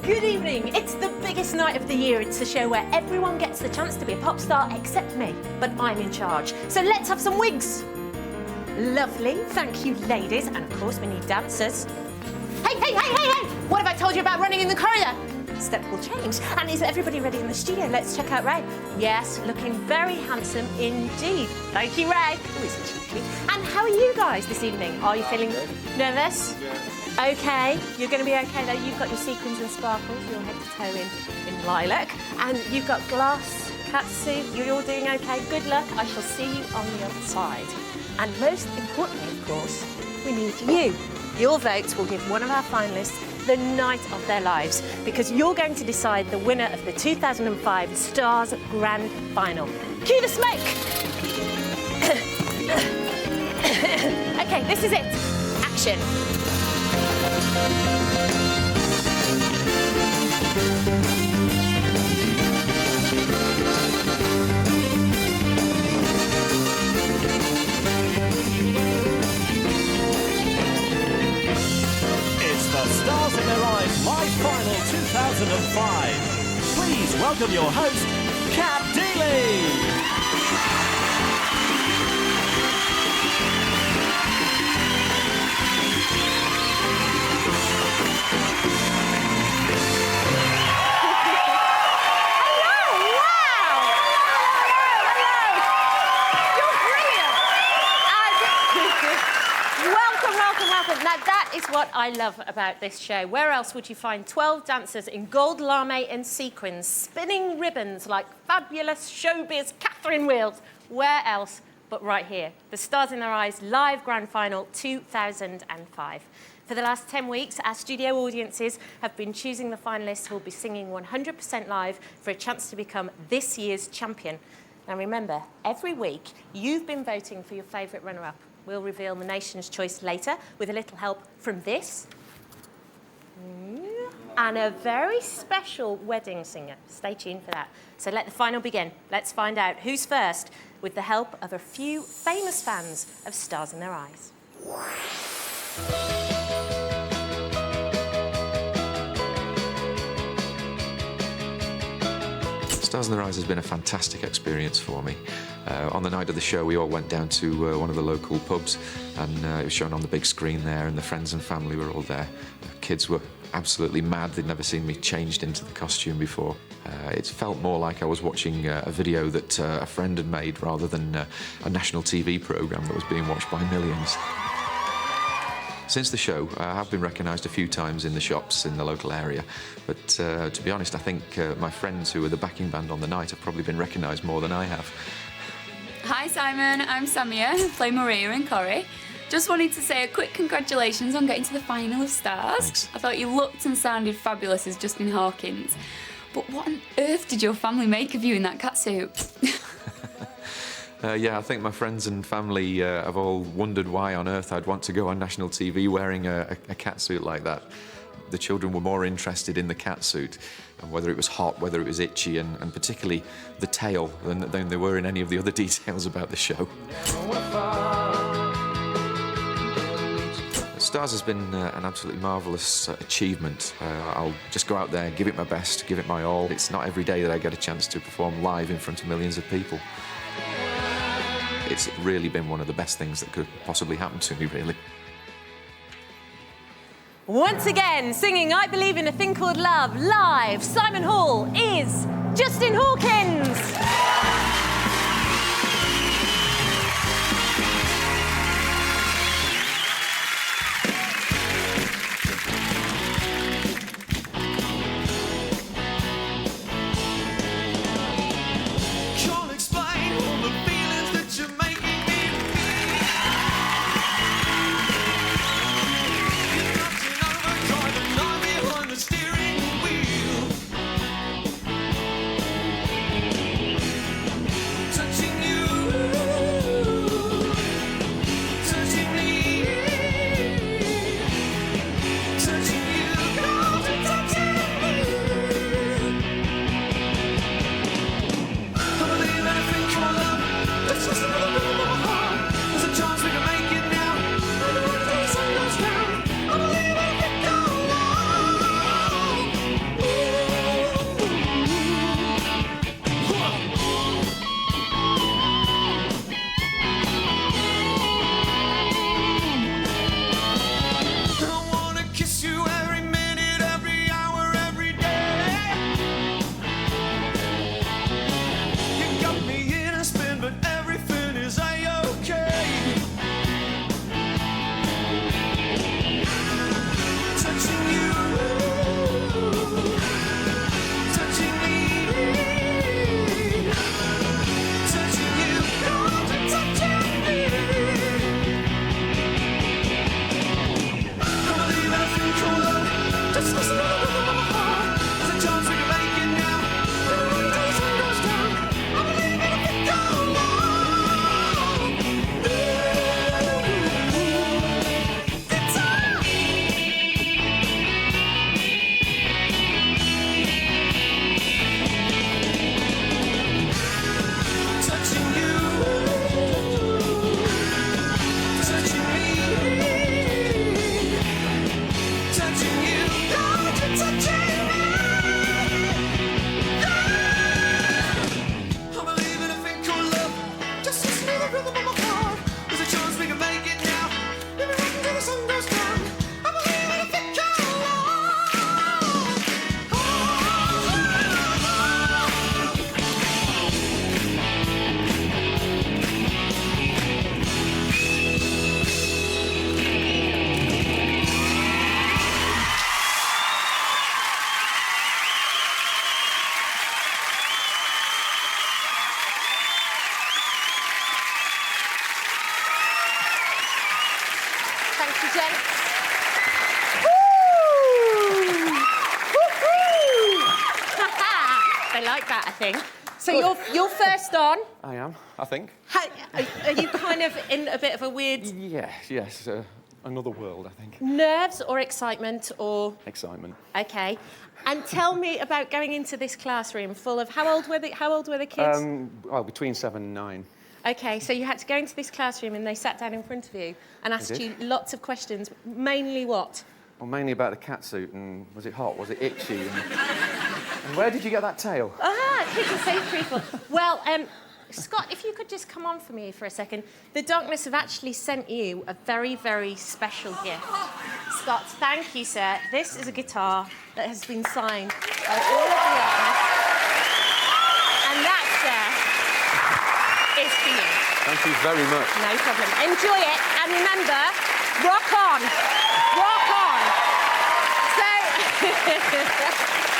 Good evening. It's the biggest night of the year. It's the show where everyone gets the chance to be a pop star except me, but I'm in charge. So let's have some wigs. Lovely. Thank you, ladies. And of course, we need dancers. Hey, hey, hey, hey, hey! What have I told you about running in the corridor? Step will change. And is everybody ready in the studio? Let's check out Ray. Yes, looking very handsome indeed. Thank you, Ray. Oh, isn't cheeky. And how are you guys this evening? Are you feeling nervous? Yeah. OK. You're going to be OK, though. You've got your sequins and sparkles, your head to toe in lilac. And you've got glass catsuit. You're all doing OK. Good luck. I shall see you on the other side. And most importantly, of course, we need you. Your votes will give one of our finalists the night of their lives, because you're going to decide the winner of the 2005 Stars Grand Final. Cue the smoke! OK, this is it. Action. Stars in Their Eyes Live Final 2005. Please welcome your host, Cat Deeley. Now, that is what I love about this show. Where else would you find 12 dancers in gold lame and sequins, spinning ribbons like fabulous showbiz Catherine Wheels? Where else but right here? The Stars in Their Eyes Live Grand Final 2005. For the last 10 weeks, our studio audiences have been choosing the finalists who will be singing 100% live for a chance to become this year's champion. Now, remember, every week, you've been voting for your favourite runner-up. We'll reveal the nation's choice later with a little help from this. And a very special wedding singer. Stay tuned for that. So let the final begin. Let's find out who's first with the help of a few famous fans of Stars in Their Eyes. Stars in Their Eyes has been a fantastic experience for me. On the night of the show, we all went down to one of the local pubs, and it was shown on the big screen there, and the friends and family were all there. The kids were absolutely mad. They'd never seen me changed into the costume before. It felt more like I was watching a video that a friend had made rather than a national TV programme that was being watched by millions. Since the show, I have been recognised a few times in the shops in the local area, but to be honest, I think my friends who were the backing band on the night have probably been recognised more than I have. Hi Simon, I'm Samia, I play Maria in Corrie. Just wanted to say a quick congratulations on getting to the final of Stars. Thanks. I thought you looked and sounded fabulous as Justin Hawkins. But what on earth did your family make of you in that catsuit? Yeah, I think my friends and family have all wondered why on earth I'd want to go on national TV wearing a catsuit like that. The children were more interested in the catsuit, and whether it was hot, whether it was itchy, and particularly the tail, than they were in any of the other details about the show. Stars has been an absolutely marvellous achievement. I'll just go out there, give it my best, give it my all. It's not every day that I get a chance to perform live in front of millions of people. It's really been one of the best things that could possibly happen to me, really. Once again, singing I Believe in a Thing Called Love live, Simon Hall is Justin Hawkins. like that, I think. So you're first on. I am, I think. Are you kind of in a bit of a weird... Yes. Another world, I think. Nerves or excitement or... Excitement. OK. And tell me about going into this classroom full of... How old were the kids? Well, between 7 and 9. OK, so you had to go into this classroom and they sat down in front of you and asked you lots of questions. Mainly what? Well, mainly about the catsuit and was it hot, was it itchy? And where did you get that tail? Kids are so truthful. Well, Scott, if you could just come on for me for a second. The Darkness have actually sent you a very, very special gift. Scott, thank you, sir. This is a guitar that has been signed by all of the Darkness. And that, sir, is for you. Thank you very much. No problem. Enjoy it. And remember, rock on. Rock on. So...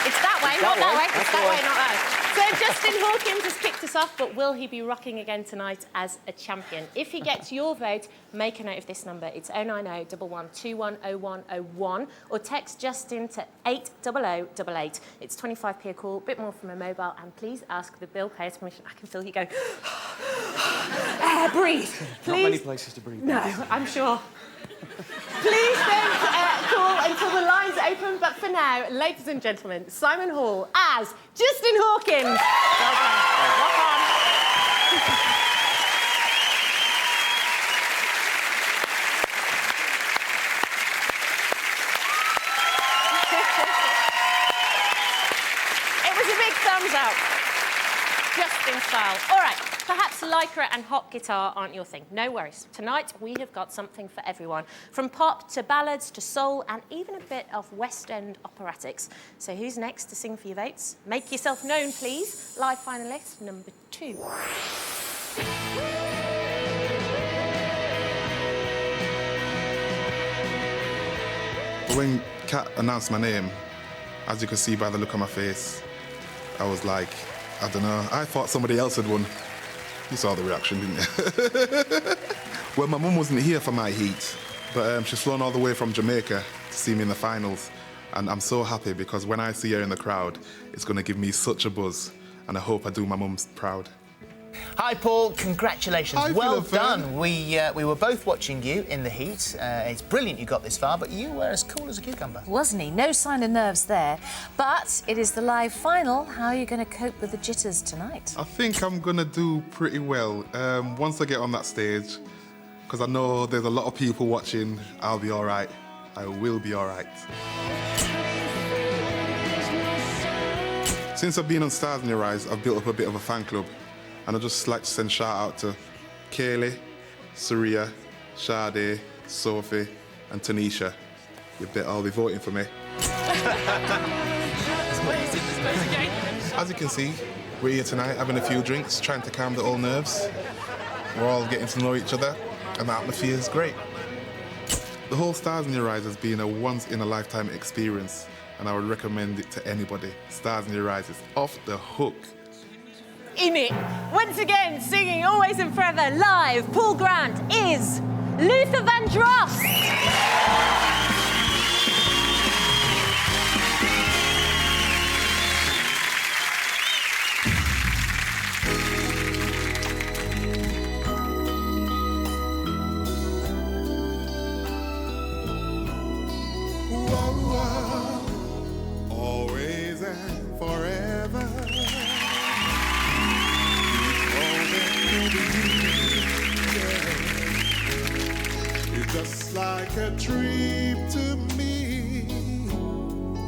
It's that way, not that way. It's that way, not that way. So Justin Hawkins has kicked us off, but will he be rocking again tonight as a champion? If he gets your vote, make a note of this number. It's 090 11 210101 or text Justin to 80088. It's 25p a call, a bit more from a mobile, and please ask the bill payer's permission. I can feel you go, breathe. Please. Not many places to breathe. No, I'm sure. Please don't call until the lines open, but for now, ladies and gentlemen, Simon Hall as Justin Hawkins. Well done. Rock on. It was a big thumbs up. Justin style. All right. Perhaps lycra and hot guitar aren't your thing. No worries. Tonight, we have got something for everyone. From pop to ballads to soul and even a bit of West End operatics. So who's next to sing for your votes? Make yourself known, please. Live finalist number 2. When Kat announced my name, as you can see by the look on my face, I was like, I don't know, I thought somebody else had won. You saw the reaction, didn't you? Well, my mum wasn't here for my heat, but she's flown all the way from Jamaica to see me in the finals. And I'm so happy because when I see her in the crowd, it's going to give me such a buzz. And I hope I do my mum proud. Hi, Paul. Congratulations. Hi, well Philip. done. We were both watching you in the heat. It's brilliant you got this far, but you were as cool as a cucumber. Wasn't he? No sign of nerves there. But it is the live final. How are you going to cope with the jitters tonight? I think I'm going to do pretty well. Once I get on that stage, because I know there's a lot of people watching, I'll be all right. I will be all right. Since I've been on Stars in Your Eyes, I've built up a bit of a fan club. And I'd just like to send shout out to Kaylee, Saria, Sade, Sophie, and Tanisha. You bet all be voting for me. As you can see, we're here tonight having a few drinks, trying to calm the old nerves. We're all getting to know each other, and the atmosphere is great. The whole Stars in Your Eyes has been a once-in-a-lifetime experience, and I would recommend it to anybody. Stars in Your Eyes is off the hook. In it. Once again, singing Always and Forever live, Paul Grant is Luther Vandross. Always and forever. It's just like a dream to me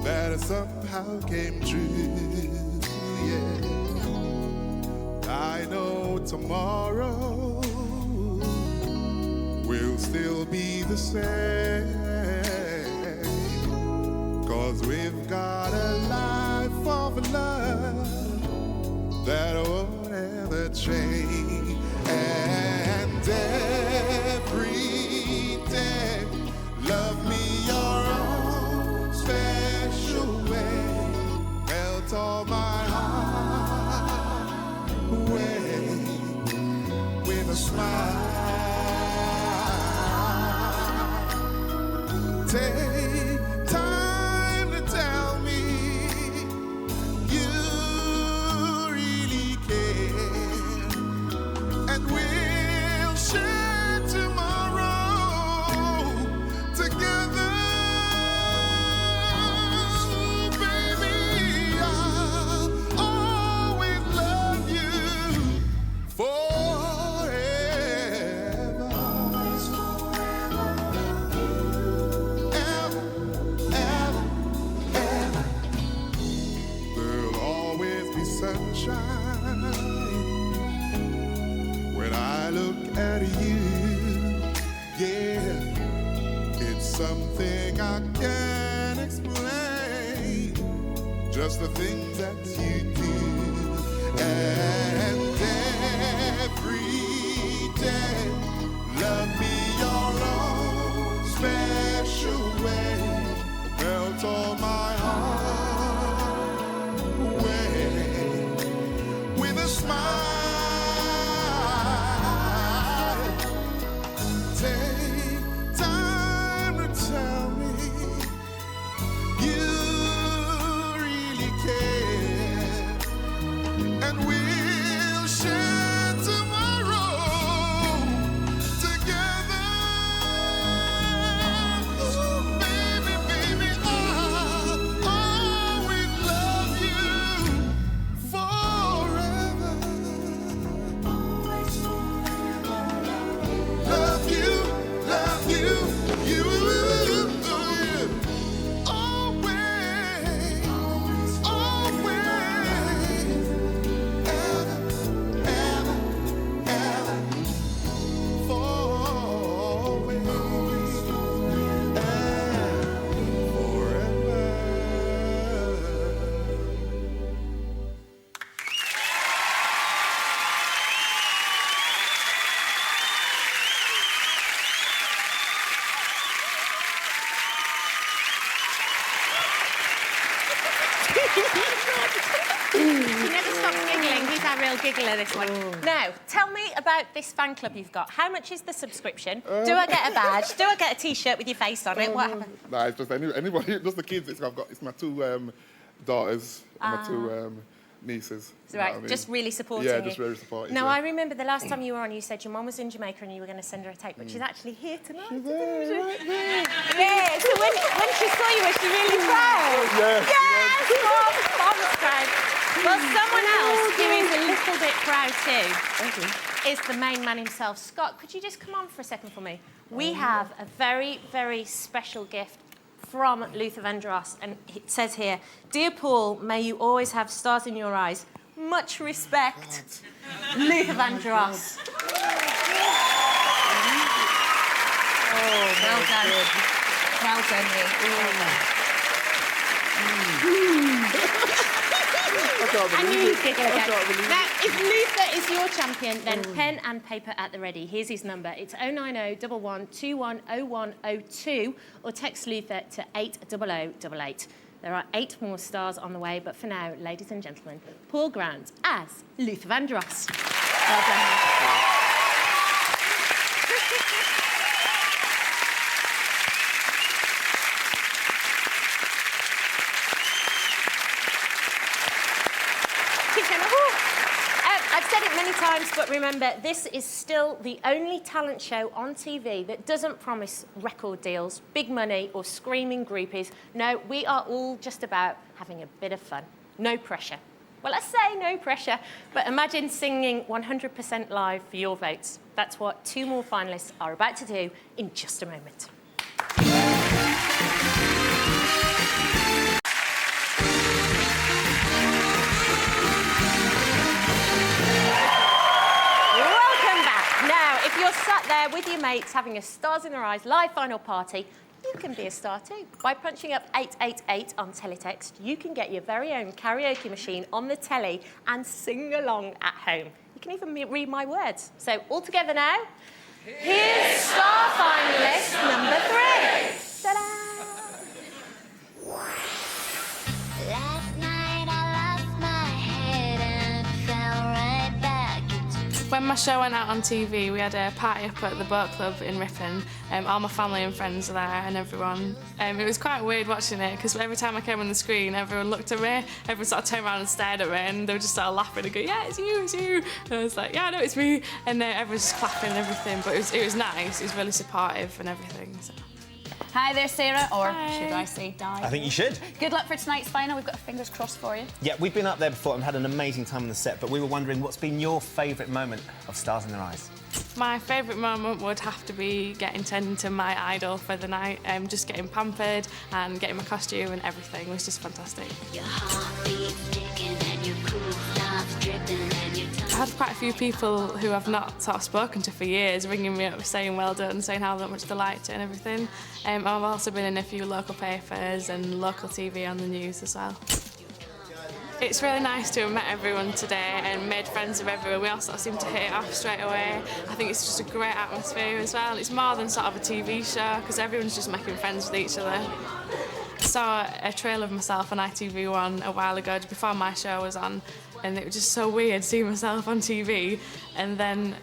that somehow came true. Yeah, I know tomorrow will still be the same. 'Cause we've got a life of love that won't ever change. And every day, love me your own special way. Melt all my heart away with a smile. Take time to tell me you sunshine when I look at you. Yeah, it's something I can't explain. Just the things that you do. And every day, love me your own special way. Melt all my heart away with a smile. Take time to tell me you really care, and we'll share tomorrow together. Ooh, baby, baby, I'll always love you forever. Love you, you. Always, always, ever, ever, ever, always, He never stops giggling. He's our real giggler, this one. Now, tell me about this fan club you've got. How much is the subscription? Do I get a badge? Do I get a T-shirt with your face on it? What happens? Nah, it's just anybody, just the kids. It's my two daughters and my two nieces. That's right, I mean? just really supporting Yeah, you. just very supportive. Now, yeah. I remember the last time you were on, you said your mum was in Jamaica and you were going to send her a tape, but she's actually here tonight. She's there, right there. Yeah, so when she saw you, was she really proud? Yes. Yes! Mom's proud. Well, someone else who is a little bit proud too is the main man himself. Scott, could you just come on for a second for me? We have a very, very special gift from Luther Vandross, and it says here, "Dear Paul, may you always have stars in your eyes. Much respect, Luther Vandross." Oh, well done. Well done, Lee. I knew you'd giggle again. Now, if Luther is your champion, then pen and paper at the ready. Here's his number. It's 090 11 210102, or text Luther to 80088. There are 8 more stars on the way, but for now, ladies and gentlemen, Paul Grant as Luther Vandross. Well done. I've said it many times, but remember, this is still the only talent show on TV that doesn't promise record deals, big money, or screaming groupies. No, we are all just about having a bit of fun. No pressure. Well, I say no pressure, but imagine singing 100% live for your votes. That's what 2 more finalists are about to do in just a moment. If you're sat there with your mates having a Stars in Their Eyes live final party, you can be a star too. By punching up 888 on teletext, you can get your very own karaoke machine on the telly and sing along at home. You can even read my words. So all together now, here's star finalist number 3. Ta-da! Last night I lost my head and fell right back into. When my show went out on TV, we had a party up at the boat club in Ripon. All my family and friends were there and everyone. It was quite weird watching it because every time I came on the screen, everyone looked at me, everyone sort of turned around and stared at me and they were just sort of laughing and going, "Yeah, it's you, it's you." And I was like, "Yeah, I know it's me." And everyone's just clapping and everything, but it was nice, it was really supportive and everything. So. Hi there, Sarah, or Hi. should I say Di? I think you should. Good luck for tonight's final. We've got our fingers crossed for you. Yeah, we've been up there before and had an amazing time on the set, but we were wondering what's been your favourite moment of Stars in Their Eyes? My favourite moment would have to be getting turned into my idol for the night. Just getting pampered and getting my costume and everything was just fantastic. Your heart beats ticking and your cool down. I had quite a few people who I've not sort of spoken to for years ringing me up saying well done, saying how much they liked it and everything. I've also been in a few local papers and local TV on the news as well. It's really nice to have met everyone today and made friends with everyone. We all sort of seem to hit it off straight away. I think it's just a great atmosphere as well. It's more than sort of a TV show because everyone's just making friends with each other. I saw a trailer of myself on ITV1 a while ago, just before my show was on, and it was just so weird seeing myself on TV. And then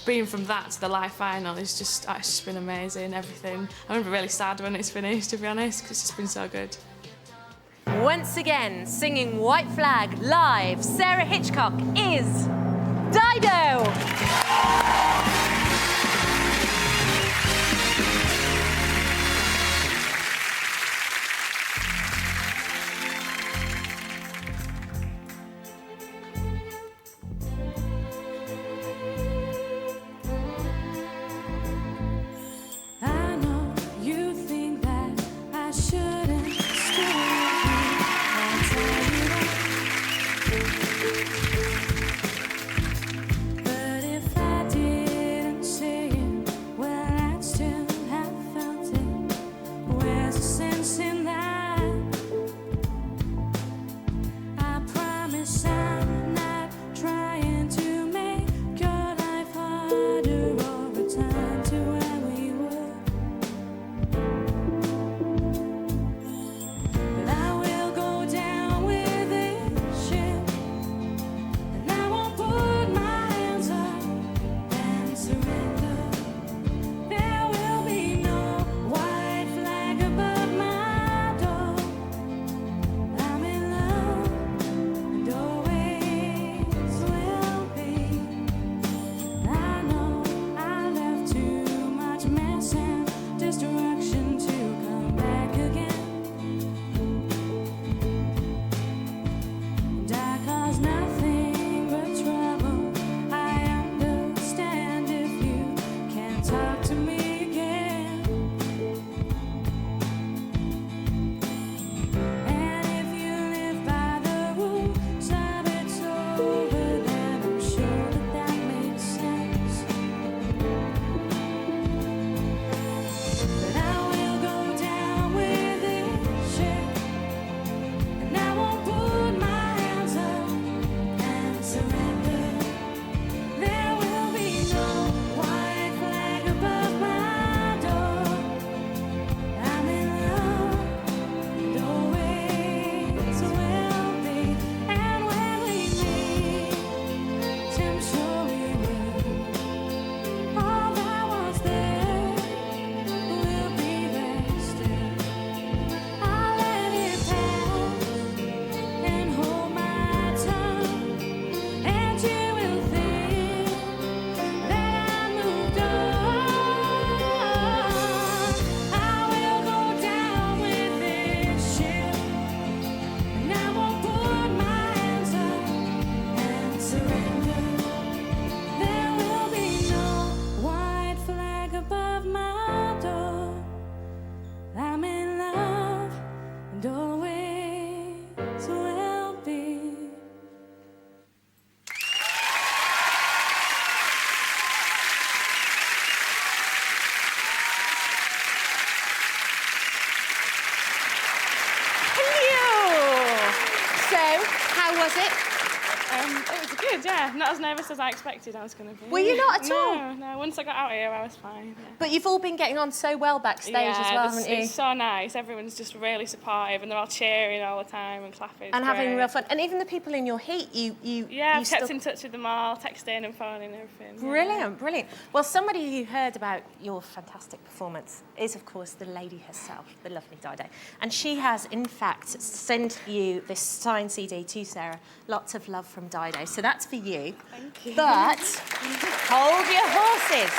being from that to the live final, it's just been amazing, everything. I'm going to be really sad when it's finished, to be honest, because it's just been so good. Once again, singing White Flag live, Sarah Hitchcock is Dido! I know you think that I shouldn't stay here. I'll tell you that. But if I didn't say it, well, I'd still have felt it. Where's the sense in that? I promise I'm not trying to make your life harder or return to where we were. But I will go down with this ship, and I won't put my hands up and surrender. There will be no white flag above my door. I'm in love, and always will be. I know I left too much mess and destruction to come back again. And I cause nothing but trouble. I understand if you can't talk to me again. And if you live by the rules of it's over, then I'm sure that makes sense. But I will go down with this ship, and I won't put my hands up and surrender. There will be no white flag above my door. I'm in love, and always will be. And when we meet, I'm sure we will. All that was there will be there still. I'll let it pass and hold my tongue, and you will think that I moved on. I will go down with this ship, and I won't put my hands up and surrender. There will be no white flag above my door. I'm in love, and always will be. Hello! So, how was it? It was good, yeah. Not as nervous as I expected I was going to be. Were you not at all? No. Once I got out here, I was fine. Yeah. But you've all been getting on so well backstage as well, haven't you? It's so nice. Everyone's just really supportive, and they're all cheering all the time and clapping. It's And having great. real fun. And even the people in your heat, Yeah, I've kept still... in touch with them all, texting and phoning and everything. yeah. Brilliant, brilliant. Well, somebody who heard about your fantastic performance is, of course, the lady herself, the lovely Dido. And she has, in fact, sent you this signed CD to Sarah. Lots of love from Dido. So that's for you. Thank you. But hold your horses.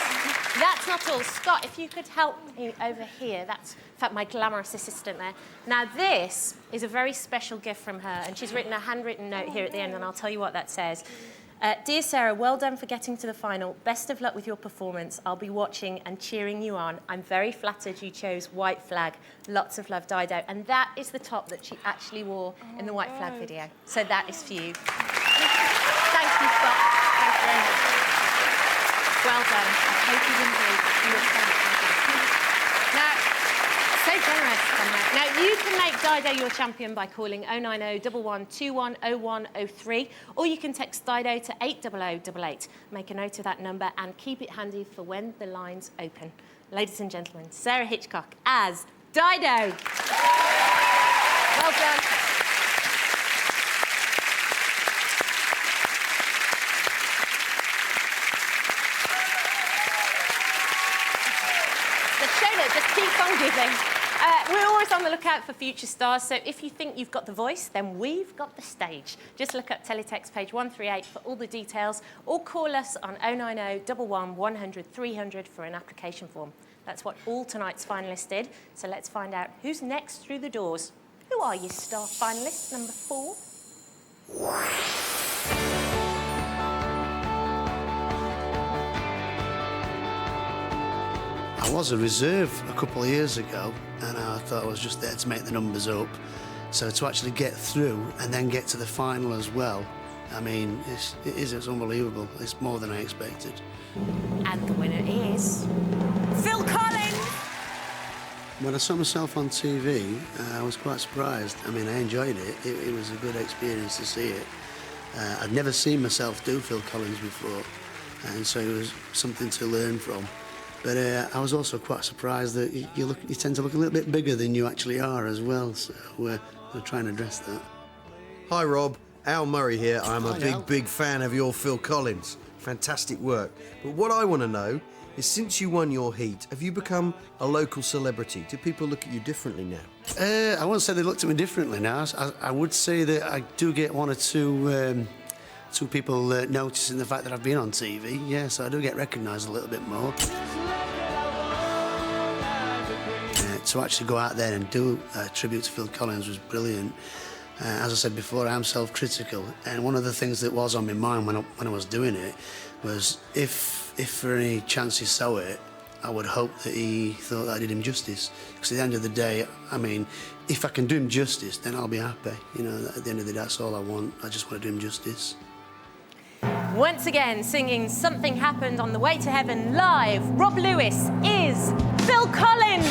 That's not all. Scott, if you could help me over here. That's, in fact, my glamorous assistant there. Now, this is a very special gift from her, and she's written a handwritten note here at the end, and I'll tell you what that says. Dear Sarah, well done for getting to the final. Best of luck with your performance. I'll be watching and cheering you on. I'm very flattered you chose White Flag. Lots of love, Dido. And that is the top that she actually wore in the White Flag video. So that is for you. Happy spot. Thank you very much. Well done. I hope you enjoyed it. You were fantastic. Now, so generous, Conrad. Now, you can make Dido your champion by calling 090 1121 0103, or you can text Dido to 80088. Make a note of that number and keep it handy for when the lines open. Ladies and gentlemen, Sarah Hitchcock as Dido. Well done. The show that just keeps on giving. We're always on the lookout for future stars, so if you think you've got the voice, then we've got the stage. Just look up teletext page 138 for all the details, or call us on 090 11 100 300 for an application form. That's what all tonight's finalists did, so let's find out who's next through the doors. Who are you, star finalist number 4? I was a reserve a couple of years ago, and I thought I was just there to make the numbers up. So to actually get through and then get to the final as well, I mean, it's unbelievable. It's more than I expected. And the winner is Phil Collins. When I saw myself on TV, I was quite surprised. I mean, I enjoyed it. It was a good experience to see it. I'd never seen myself do Phil Collins before, and so it was something to learn from. But I was also quite surprised that you tend to look a little bit bigger than you actually are as well, so we're trying to address that. Hi Rob, Al Murray here. I'm a Hi, Al. big fan of your Phil Collins. Fantastic work. But what I want to know is, since you won your heat, have you become a local celebrity? Do people look at you differently now? I wouldn't say they looked at me differently now. I would say that I do get one or two people noticing the fact that I've been on TV. Yeah, so I do get recognised a little bit more. To actually go out there and do a tribute to Phil Collins was brilliant. As I said before, I'm self-critical, and one of the things that was on my mind when I was doing it was if for any chance he saw it, I would hope that he thought that I did him justice. Because at the end of the day, I mean, if I can do him justice, then I'll be happy. You know, at the end of the day, that's all I want. I just want to do him justice. Once again, singing Something Happened on the Way to Heaven live, Rob Lewis is Phil Collins.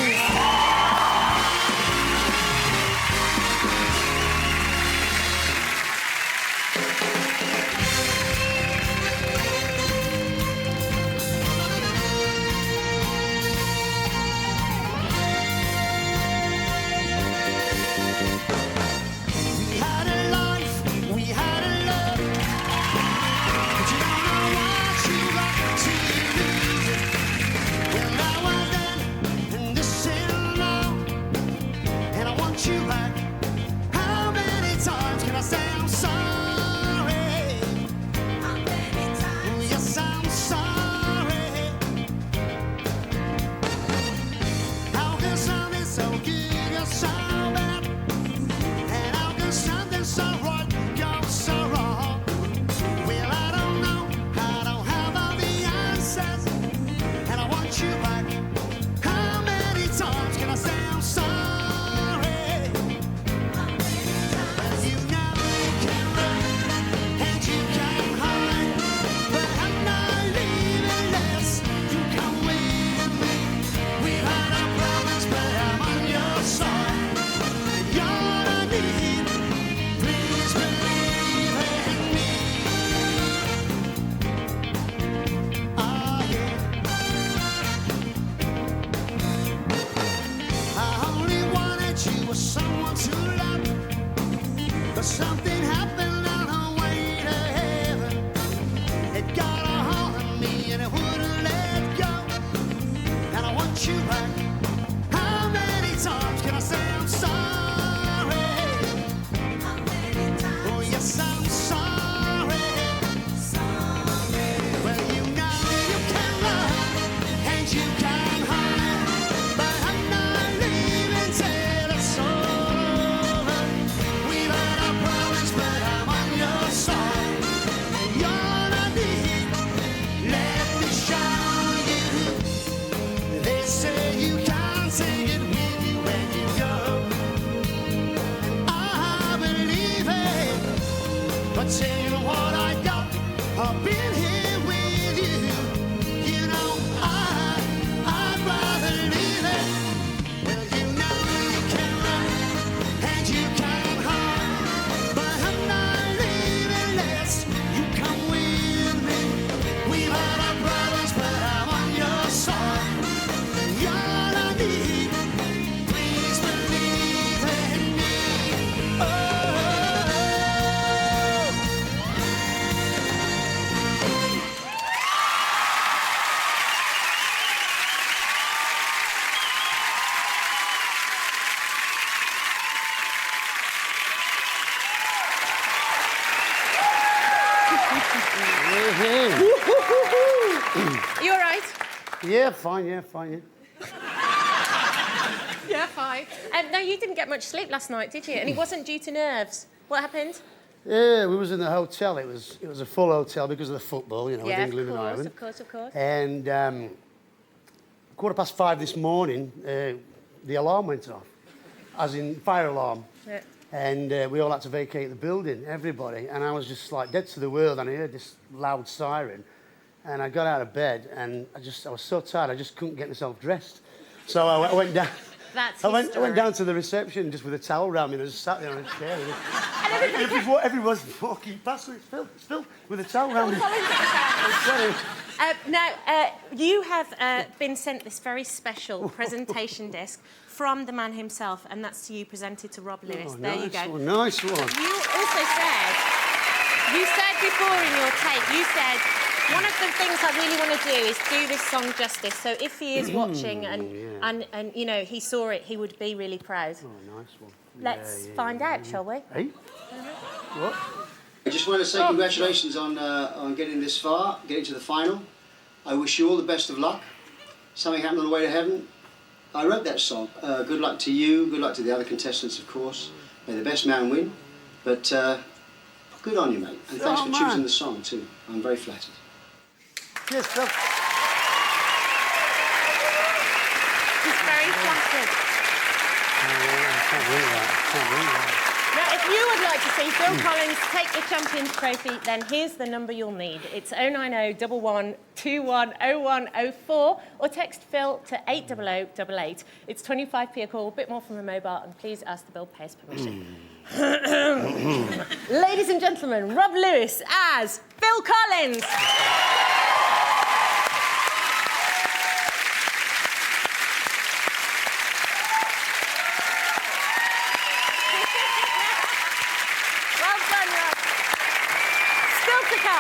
I've been here with you. You know, I'd rather leave it. Well, you know you can run and you can hide, but I'm not leaving unless you come with me. We've had our problems, but I'm on your side. You're all I need. Please believe in me. Oh. You all right? Yeah, fine, yeah. Yeah, fine. No, you didn't get much sleep last night, did you? And it wasn't due to nerves. What happened? Yeah, we was in the hotel. It was a full hotel because of the football, you know, with England and Ireland. Of course. And 5:15 this morning, the alarm went off, as in fire alarm. Yeah. And we all had to vacate the building, everybody. And I was just like dead to the world, and I heard this loud siren. And I got out of bed, and I was so tired, I just couldn't get myself dressed. So I went down. That's I went down to the reception just with a towel around me, and I just sat there on a chair. And everyone's walking past me. It's Phil, with a towel around me. Now, you have been sent this very special presentation disc from the man himself, and that's to you, presented to Rob Lewis. There you go. Nice one. You also said before in your tape, you said, one of the things I really want to do is do this song justice. So if he is watching and you know, he saw it, he would be really proud. Oh, nice one. Let's find out, shall we? Hey? What? I just want to say congratulations on getting this far, getting to the final. I wish you all the best of luck. Something happened on the way to heaven. I wrote that song. Good luck to you, good luck to the other contestants, of course. May the best man win. But good on you, mate. And thanks for choosing the song, too. I'm very flattered. Yes, Phil. He's very flattered. I can't believe that. Now, if you would like to see Phil Collins take the Champions Trophy, then here's the number you'll need. It's 090 11 21 0104, or text Phil to 80088. It's 25p a call, a bit more from a mobile, and please ask the bill payer's permission. Ladies and gentlemen, Rob Lewis as Phil Collins.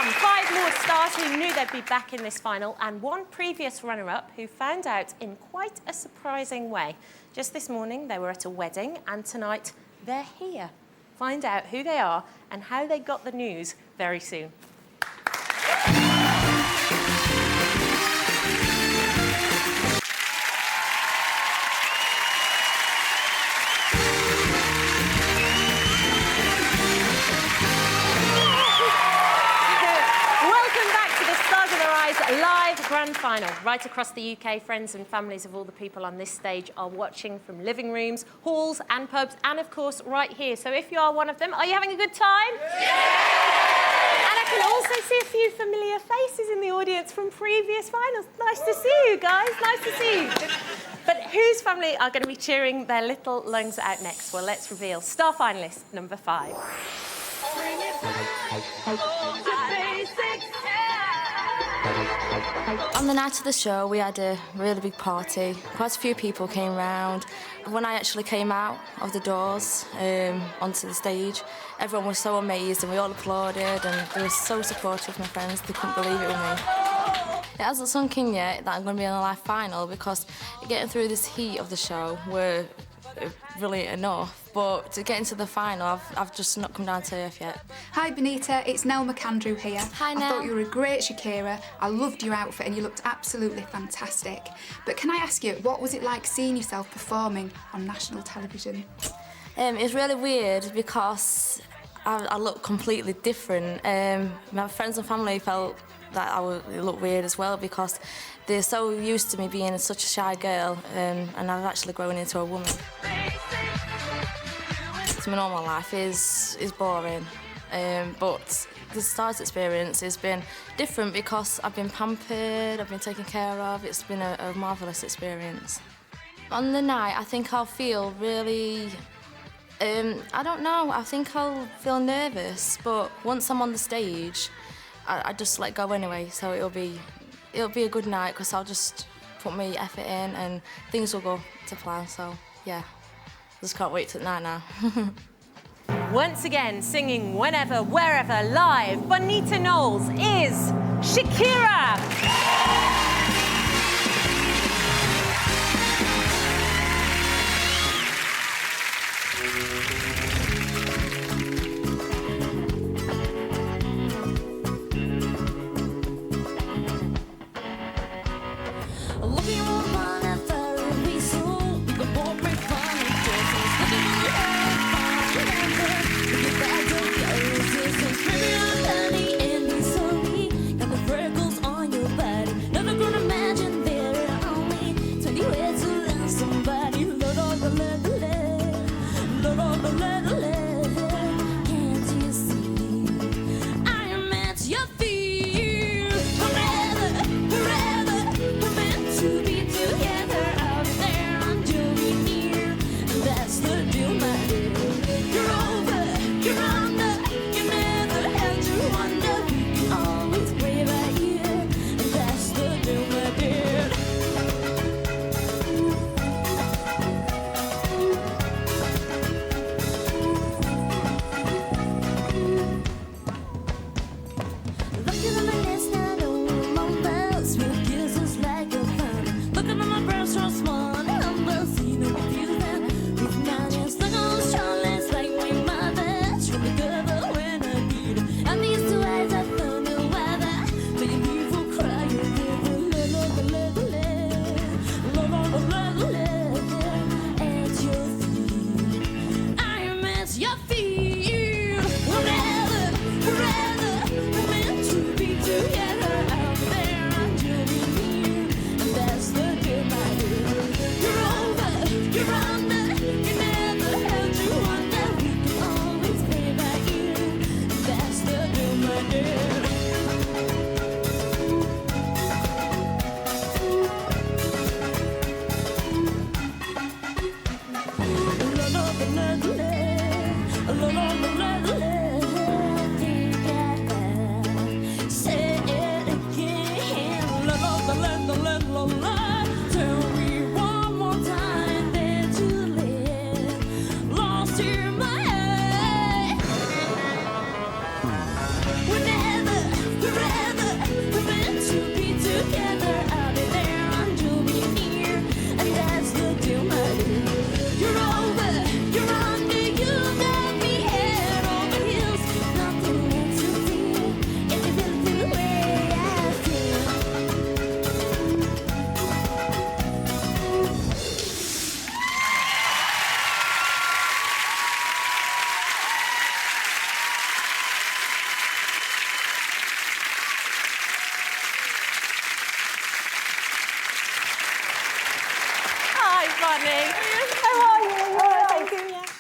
come. 5 more stars who knew they'd be back in this final, and one previous runner-up who found out in quite a surprising way. Just this morning, they were at a wedding, and tonight, they're here. Find out who they are and how they got the news very soon. Live grand final right across the UK. Friends and families of all the people on this stage are watching from living rooms, halls and pubs, and of course right here. So if you are one of them, are you having a good time? Yeah! And I can also see a few familiar faces in the audience from previous finals. Nice to see you guys, nice to see you. But whose family are going to be cheering their little lungs out next? Well, let's reveal star finalist number 5. On the night of the show, we had a really big party. Quite a few people came round. When I actually came out of the doors onto the stage, everyone was so amazed and we all applauded, and they were so supportive, my friends. They couldn't believe it with me. It hasn't sunk in yet that I'm going to be in the live final, because getting through this heat of the show were brilliant enough, but to get into the final, I've just not come down to earth yet. Hi Benita, it's Nell McAndrew here. Hi Nell. I thought you were a great Shakira. I loved your outfit and you looked absolutely fantastic. But can I ask you, what was it like seeing yourself performing on national television? It's really weird because I look completely different. My friends and family felt that I would look weird as well, because they're so used to me being such a shy girl, and I've actually grown into a woman. So my normal life is boring. But the Stars experience has been different because I've been pampered, I've been taken care of. It's been a marvellous experience. On the night, I think I'll feel really... I don't know, I think I'll feel nervous, but once I'm on the stage, I just let go anyway, so it'll be a good night because I'll just put my effort in and things will go to plan, so yeah, just can't wait till night now. Once again, singing whenever, wherever, live, Bonita Knowles is Shakira!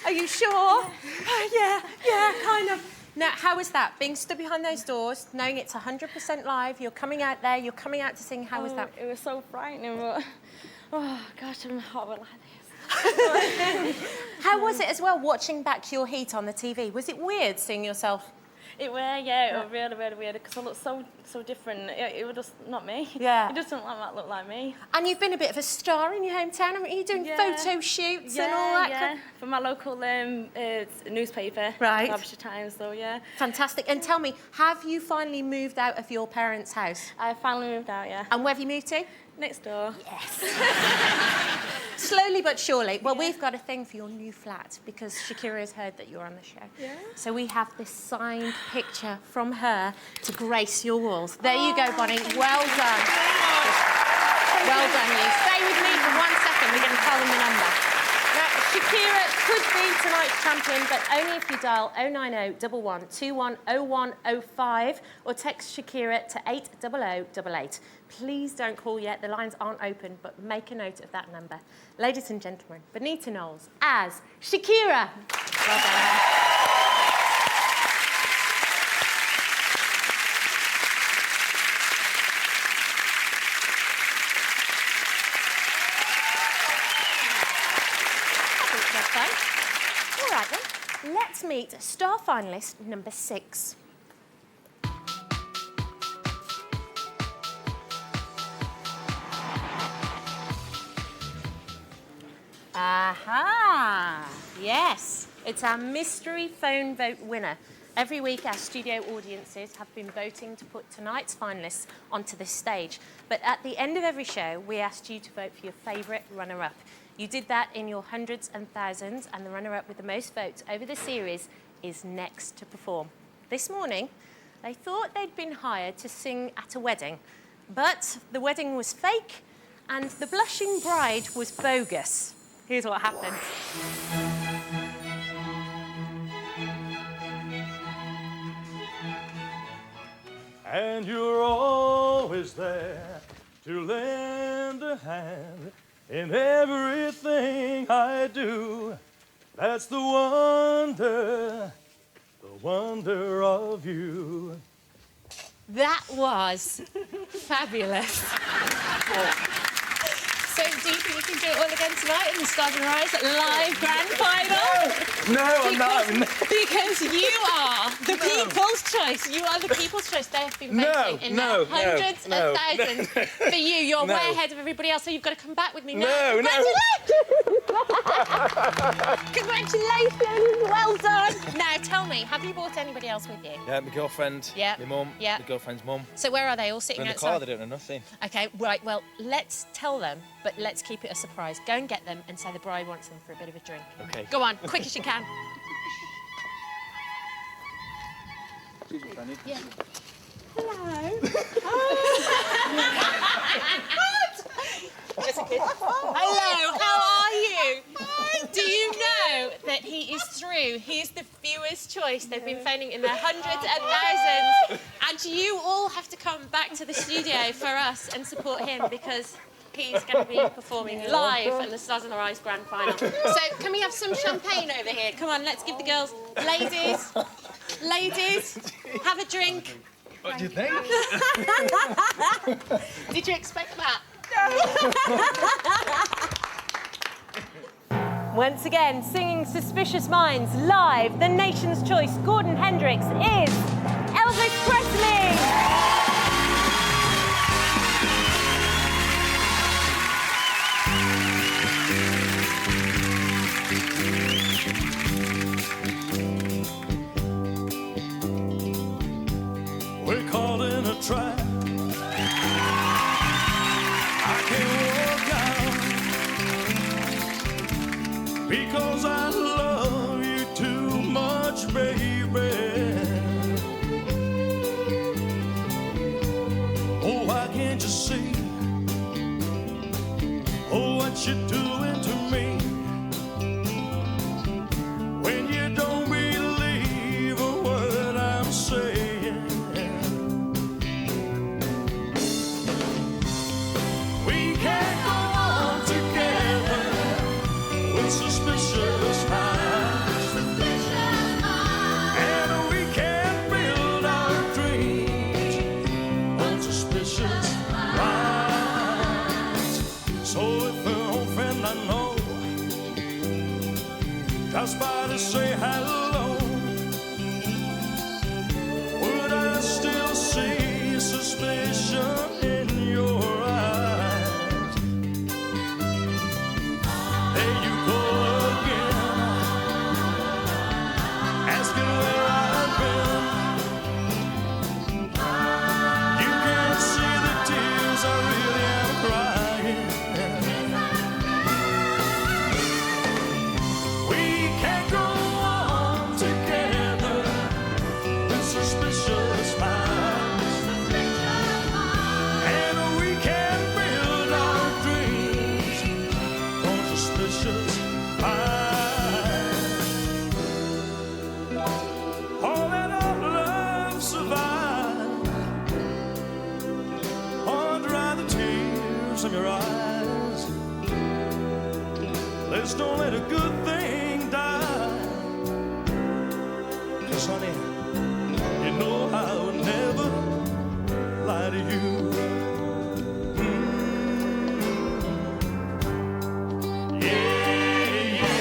Are you sure? Yeah, kind of. Now, how was that? Being stood behind those doors, knowing it's 100% live, you're coming out there, you're coming out to sing. How was that? It was so frightening, but oh gosh, I'm hot like this. How was it as well, watching back your heat on the TV? Was it weird seeing yourself? It was, yeah, it was really, really weird because I looked so different. It was just not me. Yeah. It just didn't look like me. And you've been a bit of a star in your hometown, haven't you? Doing photo shoots and all that. Yeah, for my local newspaper, Right. Derbyshire Times, so yeah. Fantastic. And tell me, have you finally moved out of your parents' house? I finally moved out, yeah. And where have you moved to? Next door. Yes. Slowly but surely. Well, we've got a thing for your new flat because Shakira has heard that you're on the show. Yeah. So we have this signed picture from her to grace your walls. There you go, Bonnie. Well done. Well done, you. Stay with me for 1 second. We're going to tell them the number. Now, Shakira could be tonight's champion, but only if you dial 090 11 21 0105 or text Shakira to 80088. Please don't call yet. The lines aren't open, but make a note of that number. Ladies and gentlemen, Bonita Knowles as Shakira. Well done. meet star finalist number 6. Aha! Yes, it's our mystery phone vote winner. Every week, our studio audiences have been voting to put tonight's finalists onto this stage. But at the end of every show, we asked you to vote for your favourite runner-up. You did that in your hundreds and thousands, and the runner-up with the most votes over the series is next to perform. This morning, they thought they'd been hired to sing at a wedding, but the wedding was fake, and the blushing bride was bogus. Here's what happened. And you're always there to lend a hand in everything I do. That's the wonder of you. That was fabulous. So, do you think you can do it all again tonight in the Stars and Rise live grand final? No, I'm not. Because you are the people's choice. You are the people's choice. They have been voting in their hundreds of thousands for you. You're way ahead of everybody else, so you've got to come back with me now. Congratulations! Well done. Now, tell me, have you brought anybody else with you? Yeah, my girlfriend, Yeah. my mum, Yeah. my girlfriend's mum. So where are they? All sitting They're in the outside? car, they don't know nothing. Okay, right, well, let's tell them, but let's keep it a surprise. Go and get them and say the bride wants them for a bit of a drink. Okay. Go on, quick as you can. Excuse me, Fanny. Yeah. Hello, how are you? Do you know that he is through? He is the viewer's choice. They've been phoning in their hundreds and thousands. And you all have to come back to the studio for us and support him because he's going to be performing live at the Stars on the Rise Grand Final. So can we have some champagne over here? Come on, let's give the girls... Ladies, have a drink. What do you think? Did you expect that? Once again, singing Suspicious Minds live, the nation's choice, Gordon Hendricks, is Elvis Presley! We're caught in a trap. I can't walk out because I love you too much, baby. Oh, why can't you see? Oh, what you're doing to me when you don't believe a word I'm saying. We can't go on together with suspicious minds, and we can't build our dreams on suspicious minds. So if an old friend I know drops by to say hello, would I still see suspicion in your eyes? There you go again, asking where I've been. You can't see the tears I really am crying. We can't go on together with suspicious minds, and we can't build our dreams on suspicious minds. All that our love survive, or dry the tears from your eyes. Let's don't let a good thing die. 'Cause honey, you know I would never lie to you. Yeah, yeah.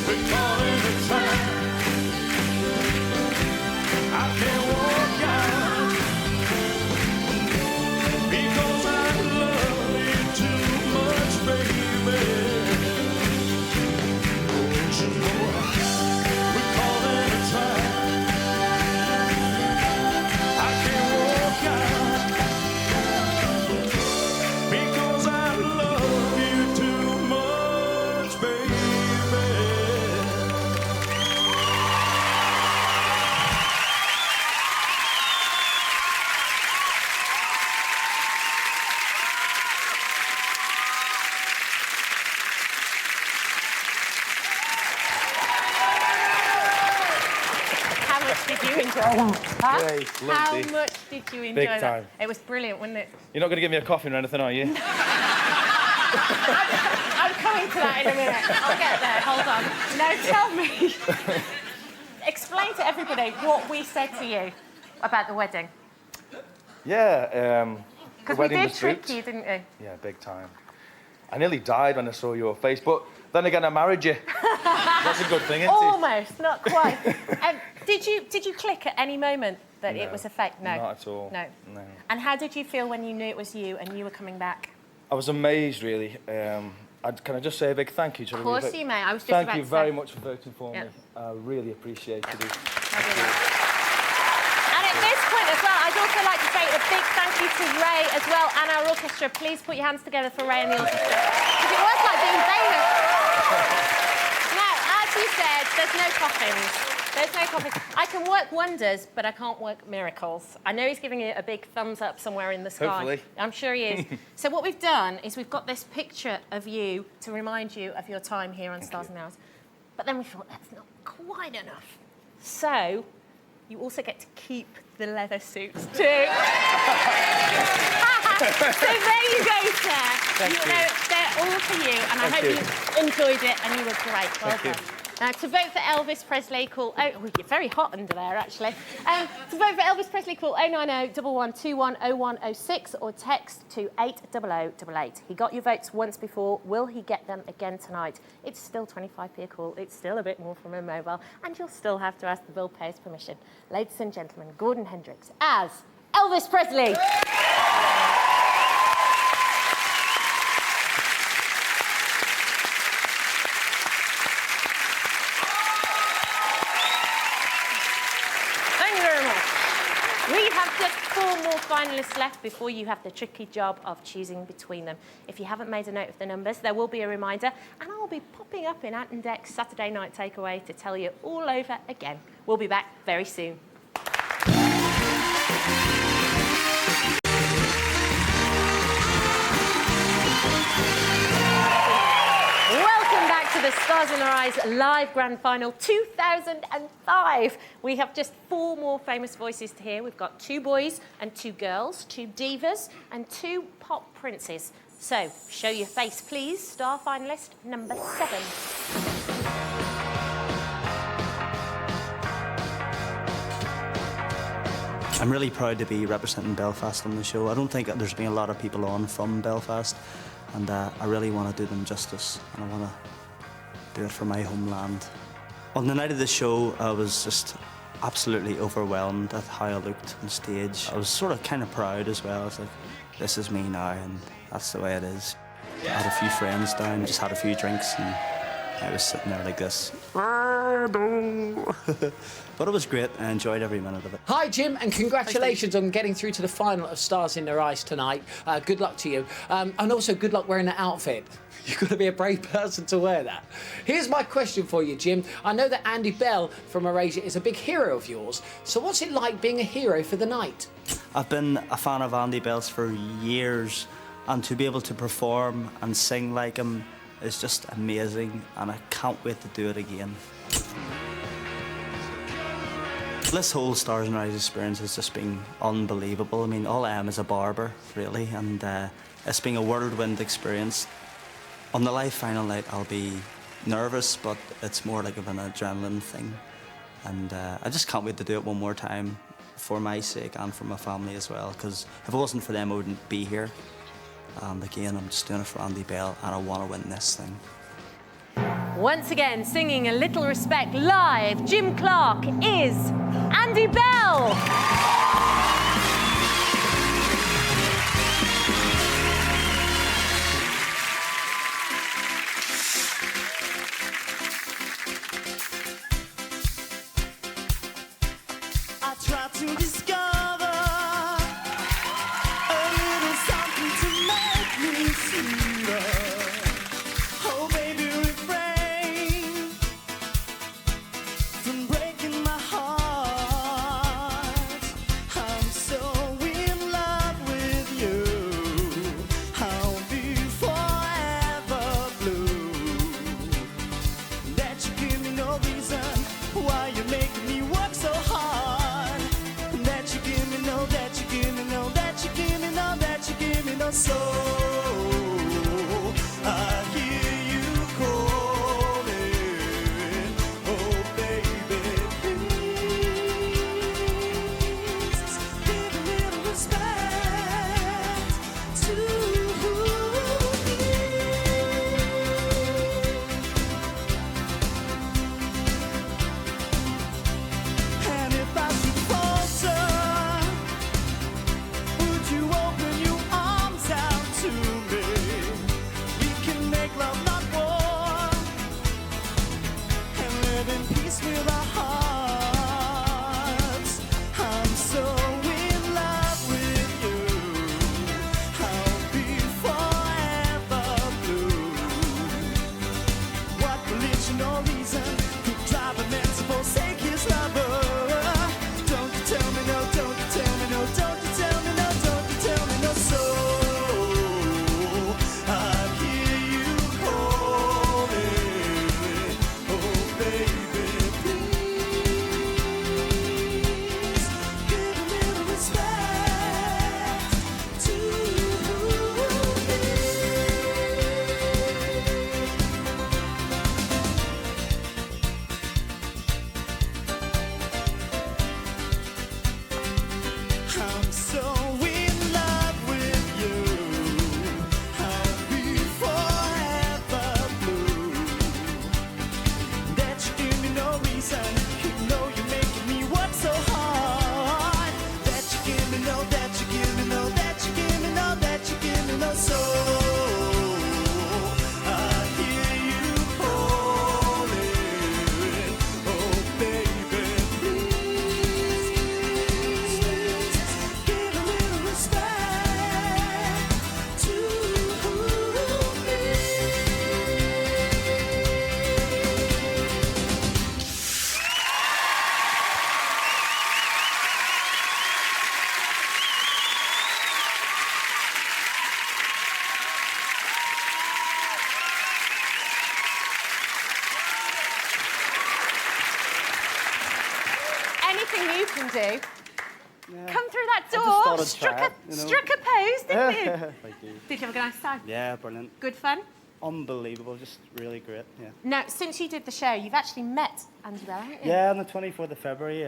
We're much did you enjoy that? Huh? Great, How lovely. much did you enjoy Big that? time. It was brilliant, wasn't it? You're not going to give me a coffin or anything, are you? I'm coming to that in a minute. I'll get there. Hold on. Now tell me. Explain to everybody what we said to you about the wedding. Yeah, the Because we wedding did was trick booked. you, didn't we? Yeah, big time. I nearly died when I saw your face, but then again, I married you. That's a good thing, isn't it? Almost, not quite. Did you click at any moment that it No, was a fake? No. Not at all. No. No. And how did you feel when you knew it was you and you were coming back? I was amazed, really. Can I just say a big thank you to Of everybody? course you may. I was just Thank about you to very say. much for voting for Yeah. me. I really appreciate it. And at this point as well, I'd also like to say a big thank you to Ray as well and our orchestra. Please put your hands together for Ray and the orchestra. Because it was like being famous. Now, as you said, there's no coffins. There's no coffins. I can work wonders, but I can't work miracles. I know he's giving you a big thumbs up somewhere in the sky. Hopefully. I'm sure he is. So what we've done is we've got this picture of you to remind you of your time here on Stars and Hours. But then we thought that's not quite enough. So you also get to keep the leather suits too. So there you go, sir. Thank you. know, they're all for you, and I Thank hope you. you enjoyed it and you were great. Well Thank you. done. To vote for Elvis Presley, call... Oh, you're very hot under there, actually. To vote for Elvis Presley, call 090 1121 0106 or text to 80088. He got your votes once before. Will he get them again tonight? It's still 25p a call. It's still a bit more from a mobile. And you'll still have to ask the bill payer's permission. Ladies and gentlemen, Gordon Hendricks as Elvis Presley. Thank you very much. We have just 4 more finalists left before you have the tricky job of choosing between them. If you haven't made a note of the numbers, there will be a reminder, and I'll be popping up in Ant and Dec's Saturday Night Takeaway to tell you all over again. We'll be back very soon. Welcome back to the Stars in Our Eyes live grand final 2005. We have just 4 more famous voices to hear. We've got 2 boys and 2 girls, 2 divas and 2 pop princes. So, show your face, please. Star finalist number 7. I'm really proud to be representing Belfast on the show. I don't think there's been a lot of people on from Belfast, and I really want to do them justice, and I want to do it for my homeland. On the night of the show, I was just absolutely overwhelmed at how I looked on stage. I was sort of kind of proud as well. I was like, this is me now, and that's the way it is. I had a few friends down, just had a few drinks, and I was sitting there like this. But it was great. I enjoyed every minute of it. Hi, Jim, and congratulations on getting through to the final of Stars in Their Eyes tonight. Good luck to you. And also, good luck wearing that outfit. You've got to be a brave person to wear that. Here's my question for you, Jim. I know that Andy Bell from Erasure is a big hero of yours. So what's it like being a hero for the night? I've been a fan of Andy Bell's for years, and to be able to perform and sing like him is just amazing, and I can't wait to do it again. This whole Stars in Our Eyes experience has just been unbelievable. I mean, all I am is a barber, really, and it's been a whirlwind experience. On the live final night, I'll be nervous, but it's more like of an adrenaline thing. And I just can't wait to do it one more time for my sake and for my family as well, because if it wasn't for them, I wouldn't be here. And again, I'm just doing it for Andy Bell, and I want to win this thing. Once again, singing A Little Respect live, Jim Clark is Andy Bell. I try to discover a little something to make me sweeter. Oh, baby, refrain from breaking my heart. I'm so in love with you. I'll be forever blue. That you give me no reason why you're making me work so hard. thing you can do. Come through that I just door, thought I'd try it, you know. struck a pose, didn't you? Thank you. Did you have a nice time? Yeah, brilliant. Good fun? Unbelievable, just really great, yeah. Now, since you did the show, you've actually met Andy Bell, haven't you? Yeah, on the 24th of February.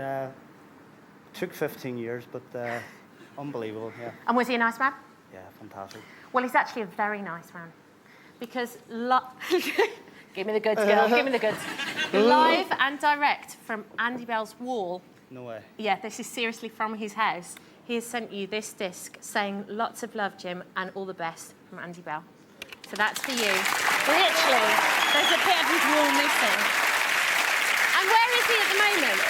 Took 15 years, but unbelievable, yeah. And was he a nice man? Yeah, fantastic. Well, he's actually a very nice man. Because, give me the goods, girl, give me the goods. Live and direct from Andy Bell's wall. No way. Yeah, this is seriously from his house. He has sent you this disc saying lots of love, Jim, and all the best from Andy Bell. So that's for you. Literally, there's a bit of his wall missing. And where is he at the moment?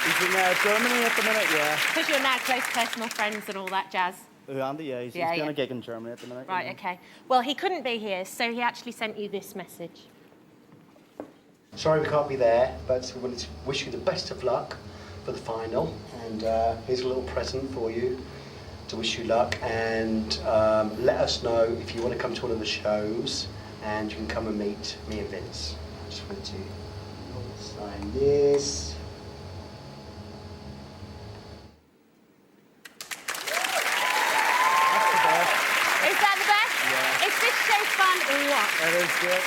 He's in Germany at the minute, yeah. Because you're now close personal friends and all that jazz. Andy, yeah, he's doing a gig in Germany at the minute. Right, okay. Well, he couldn't be here, so he actually sent you this message. Sorry we can't be there, but we wanted to wish you the best of luck for the final. And here's a little present for you to wish you luck. And let us know if you want to come to one of the shows, and you can come and meet me and Vince. I just wanted to sign this. Is that the best? Yeah. Is this show fun or what? It is great.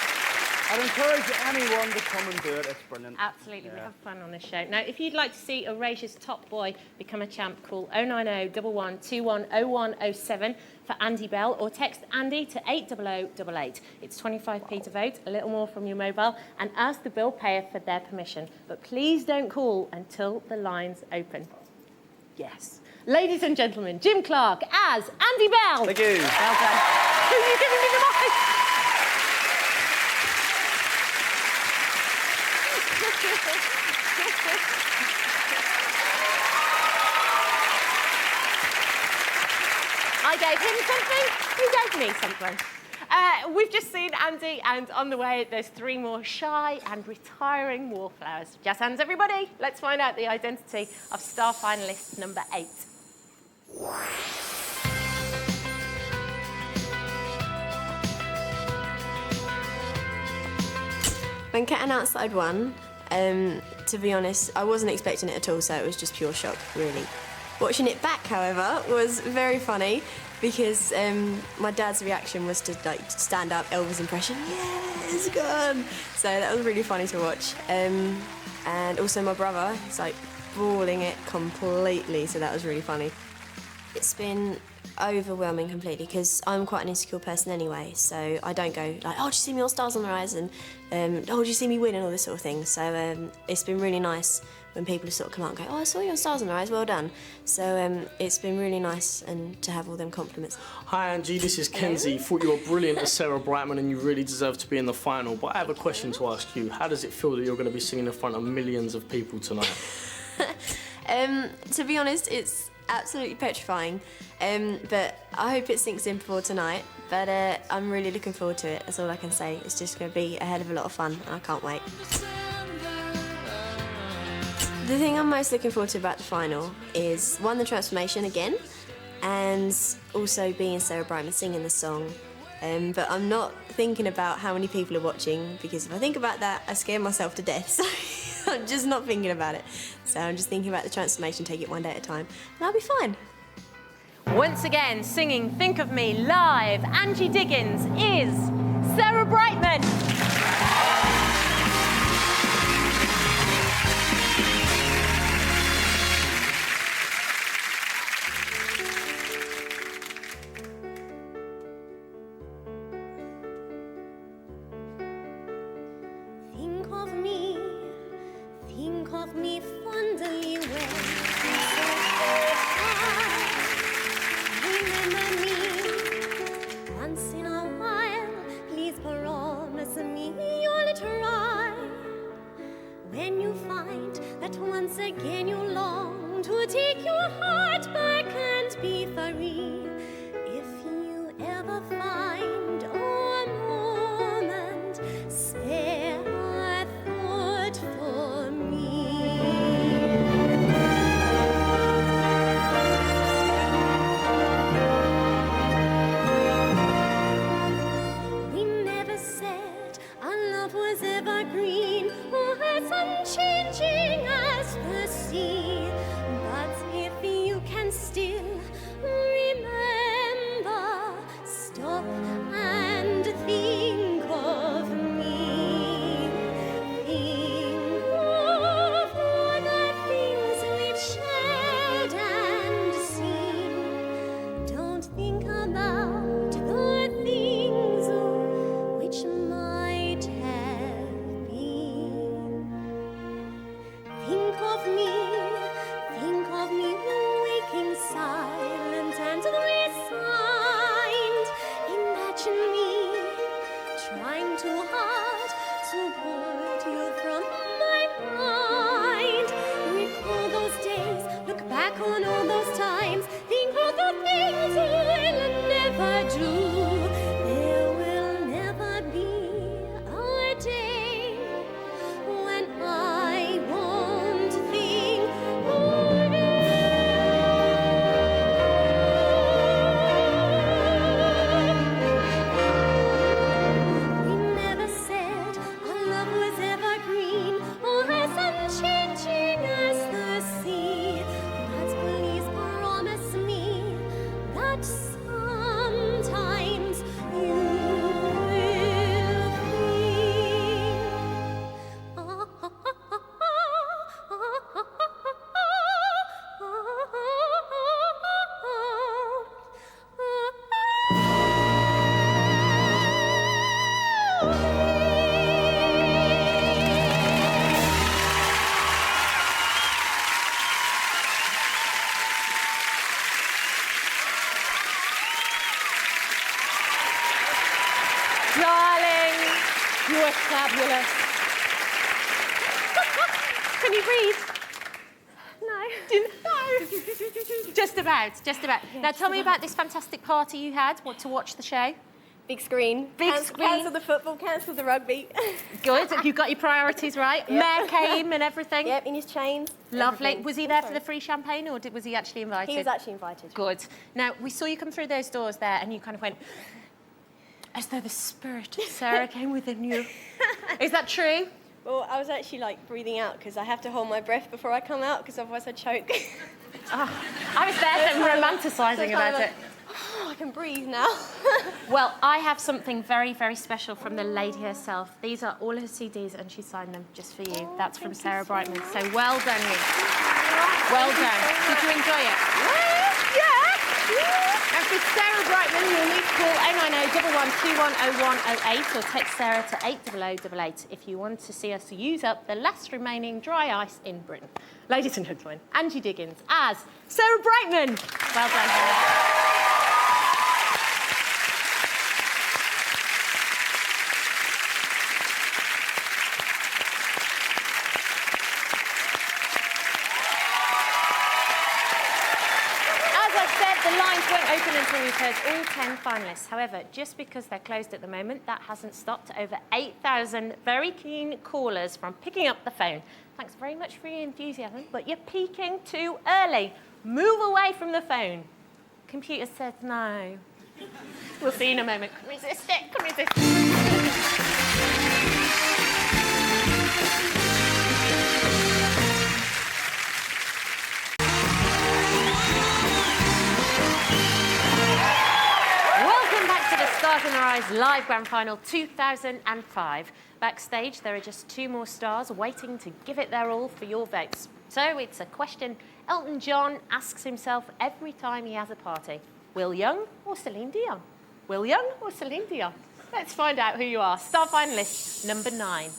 I'd encourage anyone to come and do it. It's brilliant. Absolutely, we Yeah. have fun on this show. Now, if you'd like to see Eurasia's top boy become a champ, call 090 1121 0107 for Andy Bell, or text Andy to 80088. It's 25p to vote, a little more from your mobile, and ask the bill payer for their permission. But please don't call until the lines open. Yes. Ladies and gentlemen, Jim Clark as Andy Bell. Thank you. Well done. Who are you giving me the mic? I gave him something, he gave me something. We've just seen Andy, and on the way there's 3 more shy and retiring wallflowers. Jazz hands, everybody. Let's find out the identity of star finalist number 8. When Kat announced that I'd won, to be honest, I wasn't expecting it at all, so it was just pure shock, really. Watching it back, however, was very funny because my dad's reaction was to stand up, Elvis impression, yeah, it's gone. So that was really funny to watch. And also my brother, he's bawling it completely, so that was really funny. It's been overwhelming completely because I'm quite an insecure person anyway, so I don't go oh, did you see me on Stars on the Rise, and oh, did you see me win, and all this sort of thing. So it's been really nice when people sort of come out and go, oh, I saw you on Stars on the Rise, well done. So it's been really nice and to have all them compliments. Hi Angie, this is Kenzie. Thought you were brilliant as Sarah Brightman and you really deserve to be in the final, but I have a question to ask you. How does it feel that you're going to be singing in front of millions of people tonight? To be honest, it's absolutely petrifying, but I hope it sinks in before tonight. But I'm really looking forward to it, that's all I can say. It's just going to be a hell of a lot of fun, and I can't wait. The thing I'm most looking forward to about the final is, one, the transformation again, and also being Sarah Brightman singing the song. But I'm not thinking about how many people are watching, because if I think about that, I scare myself to death. So I'm just not thinking about it. So I'm just thinking about the transformation, take it one day at a time, and I'll be fine. Once again, singing Think of Me live, Angie Diggins is Sarah Brightman. Think of me fondly when remember me once in a while. Please promise me you'll try. When you find that once again you long to take your heart back and be free, if you ever find a moment, spare a thought for me. We never said our love was evergreen or as unchanging as the sea. Fabulous. Can you breathe? No. Just about, just about. Now tell me about this fantastic party you had to watch the show. Big screen. Big screen. Cancel the football, cancel the rugby. Good. Have you got your priorities right? Yep. Mayor came and everything. Yep, in his chains. Lovely. Everything. Was he there for the free champagne or was he actually invited? He was actually invited. Good. Now, we saw you come through those doors there and you kind of went, as though the spirit of Sarah came within you. Is that true? Well, I was actually like breathing out because I have to hold my breath before I come out because otherwise I choke. I was there then romanticising about it. Oh, I can breathe now. Well, I have something very, very special from the lady herself. These are all her CDs and she signed them just for you. That's from Sarah Brightman. So well done, you. Well done. Did you enjoy it? Yeah. And for Sarah Brightman, you'll need to call 090 or text Sarah to 80088 if you want to see us use up the last remaining dry ice in Britain. Ladies and gentlemen, Angie Diggins as Sarah Brightman. Well done, Sarah. The lines won't open until we've heard all 10 finalists. However, just because they're closed at the moment, that hasn't stopped over 8,000 very keen callers from picking up the phone. Thanks very much for your enthusiasm, but you're peaking too early. Move away from the phone. Computer says no. We'll see you in a moment. Resist it, come resist it. Stars in Their Eyes live grand final 2005. Backstage, there are just 2 more stars waiting to give it their all for your votes. So it's a question Elton John asks himself every time he has a party. Will Young or Celine Dion? Will Young or Celine Dion? Let's find out who you are. Star finalist number 9.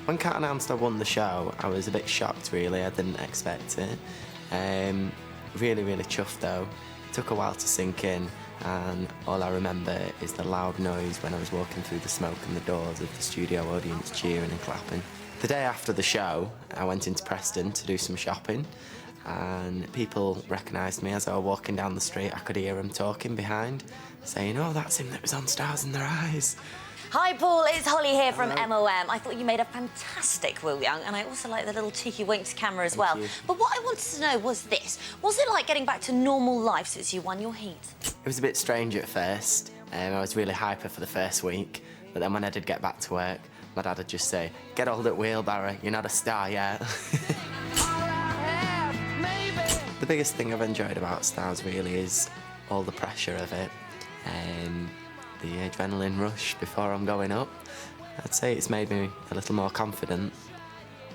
When Kat announced I won the show, I was a bit shocked, really. I didn't expect it. Really, really chuffed, though. It took a while to sink in, and all I remember is the loud noise when I was walking through the smoke and the doors of the studio audience cheering and clapping. The day after the show, I went into Preston to do some shopping, and people recognised me as I was walking down the street. I could hear them talking behind, saying, "Oh, that's him that was on Stars in Their Eyes." Hi, Paul. It's Holly here from MOM. I thought you made a fantastic Will Young, and I also like the little cheeky wink to camera as well. But what I wanted to know was this. Was it like getting back to normal life since you won your heat? It was a bit strange at first. I was really hyper for the first week, but then when I did get back to work, my dad would just say, "Get hold at wheelbarrow, you're not a star yet." The biggest thing I've enjoyed about Stars really is all the pressure of it. The adrenaline rush before I'm going up. I'd say it's made me a little more confident,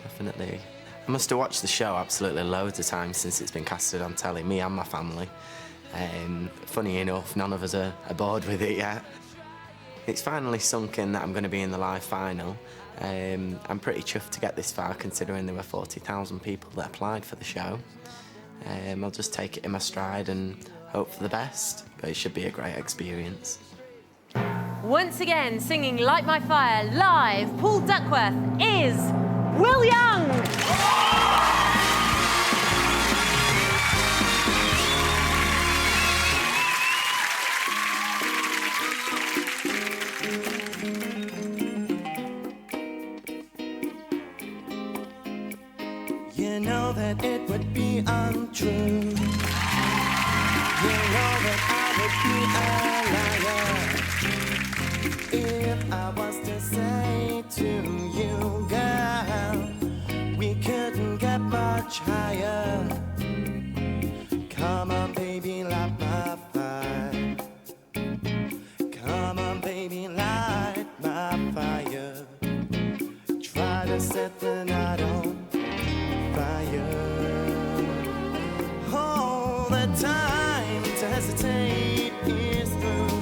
definitely. I must have watched the show absolutely loads of times since it's been casted on telly, me and my family. Funny enough, none of us are bored with it yet. It's finally sunk in that I'm going to be in the live final. I'm pretty chuffed to get this far, considering there were 40,000 people that applied for the show. I'll just take it in my stride and hope for the best, but it should be a great experience. Once again, singing Light My Fire live, Paul Duckworth is Will Young. You know that it would be untrue. You know that I would be a liar if I was to say to you, girl, we couldn't get much higher. Come on, baby, light my fire. Come on, baby, light my fire. Try to set the night on fire. All the time to hesitate is through.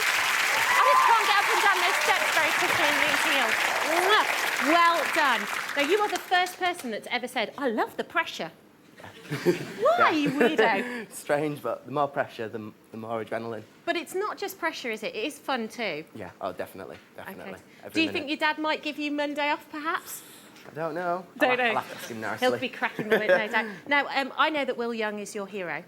I just can't get up and down those steps very quickly in these heels. Mwah. Well done. Now, you are the first person that's ever said, I love the pressure. Why, you weirdo? Strange, but the more pressure, the more adrenaline. But it's not just pressure, is it? It is fun too. Yeah, oh, definitely. Okay. Every Do you minute. think your dad might give you Monday off, perhaps? I don't know. Don't know. I'll have to ask him nicely. He'll be cracking the whip, no doubt. Now, I know that Will Young is your hero.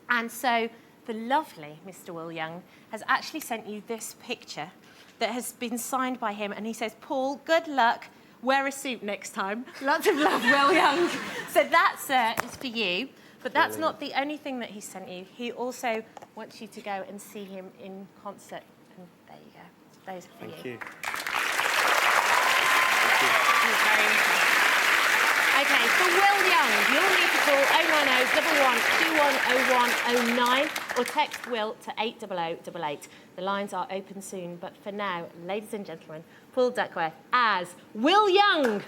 And so the lovely Mr. Will Young has actually sent you this picture that has been signed by him. And he says, Paul, good luck. Wear a suit next time. Lots of love, Will Young. So that's is for you. But that's not the only thing that he sent you. He also wants you to go and see him in concert. And there you go. Those are for you. Thank you. Okay, for Will Young, you'll need to call 090 11 210109 or text Will to 80088. The lines are open soon, but for now, ladies and gentlemen, Paul Duckworth as Will Young.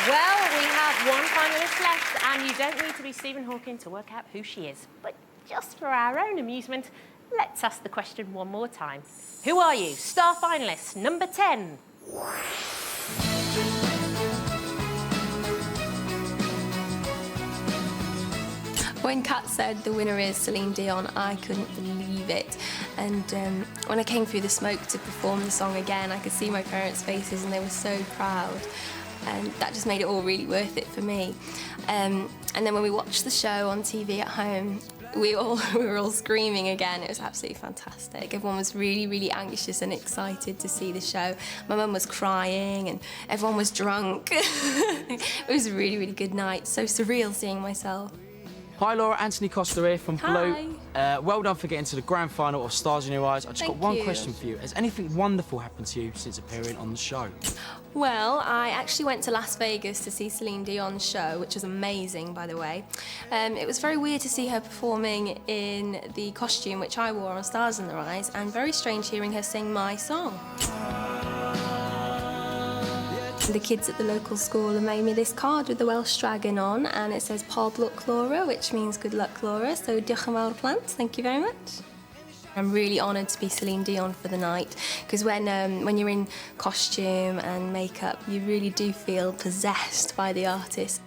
Well, we have one finalist left, and you don't need to be Stephen Hawking to work out who she is. But just for our own amusement, let's ask the question one more time. Who are you? Star finalist number 10. When Kat said the winner is Celine Dion, I couldn't believe it. And when I came through the smoke to perform the song again, I could see my parents' faces and they were so proud. And that just made it all really worth it for me. And then when we watched the show on TV at home, we were all screaming again. It was absolutely fantastic. Everyone was really, really anxious and excited to see the show. My mum was crying and everyone was drunk. It was a really, really good night. So surreal seeing myself. Hi Laura, Anthony Costa here from Blue. Well done for getting to the grand final of Stars in Your Eyes. I just got one question for you. Has anything wonderful happened to you since appearing on the show? Well, I actually went to Las Vegas to see Celine Dion's show, which was amazing, by the way. It was very weird to see her performing in the costume which I wore on Stars in Their Eyes, and very strange hearing her sing my song. The kids at the local school have made me this card with the Welsh dragon on, and it says Pob Luck Laura, which means good luck Laura, so diolch yn fawr plant, thank you very much. I'm really honoured to be Celine Dion for the night, because when you're in costume and makeup, you really do feel possessed by the artist.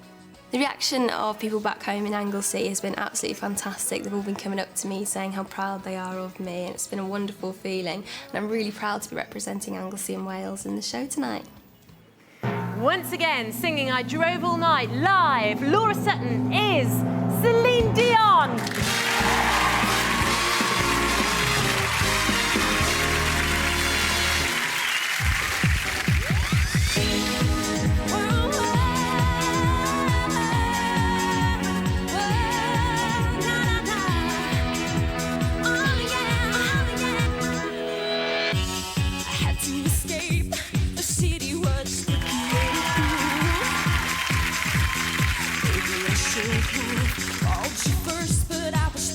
The reaction of people back home in Anglesey has been absolutely fantastic. They've all been coming up to me saying how proud they are of me, and it's been a wonderful feeling, and I'm really proud to be representing Anglesey and Wales in the show tonight. Once again, singing I Drove All Night live, Laura Sutton is Celine Dion. Called you first, but I was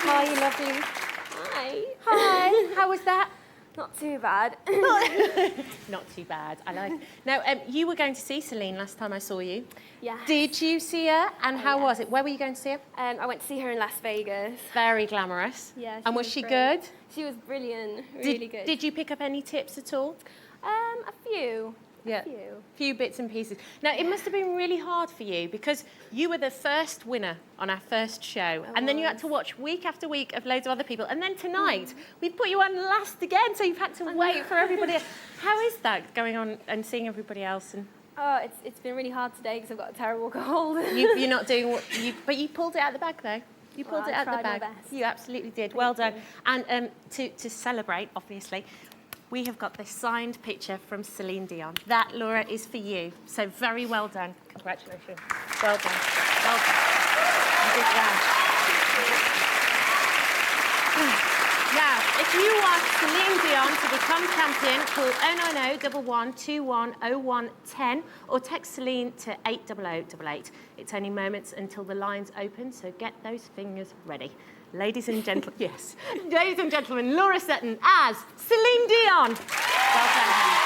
Hi, lovely. Hi. Hi. How was that? Not too bad. Not too bad. I like. Now, you were going to see Celine last time I saw you. Yeah. Did you see her? And how was it? Where were you going to see her? I went to see her in Las Vegas. Very glamorous. Yeah. And was she great. good? She was brilliant. Really good. Did you pick up any tips at all? A few. Yeah. A few bits and pieces. Now, it must have been really hard for you because you were the first winner on our first show. And then you had to watch week after week of loads of other people. And then tonight, we've put you on last again, so you've had to wait for everybody else. How is that, going on and seeing everybody else? And Oh, it's been really hard today because I've got a terrible cold. you're not doing what you... But you pulled it out of the bag, though. You pulled Well, it I out of the tried my bag. best. You absolutely did. Well done. And to celebrate, obviously, we have got this signed picture from Celine Dion. That, Laura, is for you. So very well done. Congratulations. Well done. Well done. You did well. Now, if you want Celine Dion to become champion, call 090 1121 0110 or text Celine to 80088. It's only moments until the lines open, so get those fingers ready. Ladies and gentlemen, yes. Ladies and gentlemen, Laura Sutton as Celine Dion. Well done.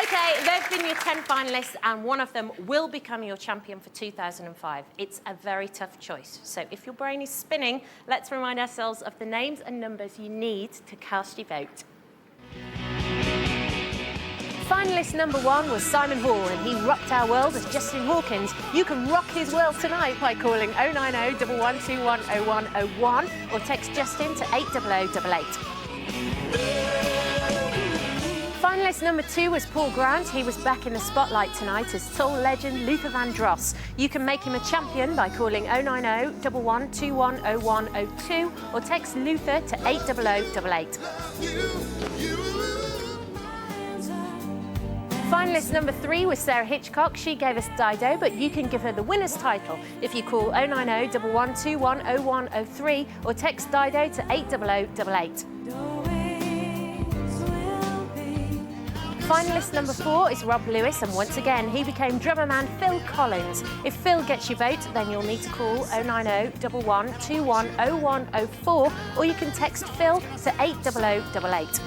Okay, they've been your 10 finalists and one of them will become your champion for 2005. It's a very tough choice. So if your brain is spinning, let's remind ourselves of the names and numbers you need to cast your vote. Finalist number 1 was Simon Hall and he rocked our world as Justin Hawkins. You can rock his world tonight by calling 090 1121 0101 or text Justin to 80088. Finalist number 2 was Paul Grant. He was back in the spotlight tonight as soul legend Luther Vandross. You can make him a champion by calling 090 1121 0102 or text Luther to 80088. Finalist number 3 was Sarah Hitchcock. She gave us Dido, but you can give her the winner's title if you call 090 1121 0103 or text Dido to 80088. Finalist number 4 is Rob Lewis, and once again, he became drummer man Phil Collins. If Phil gets your vote, then you'll need to call 090 1121 0104, or you can text Phil to 80088.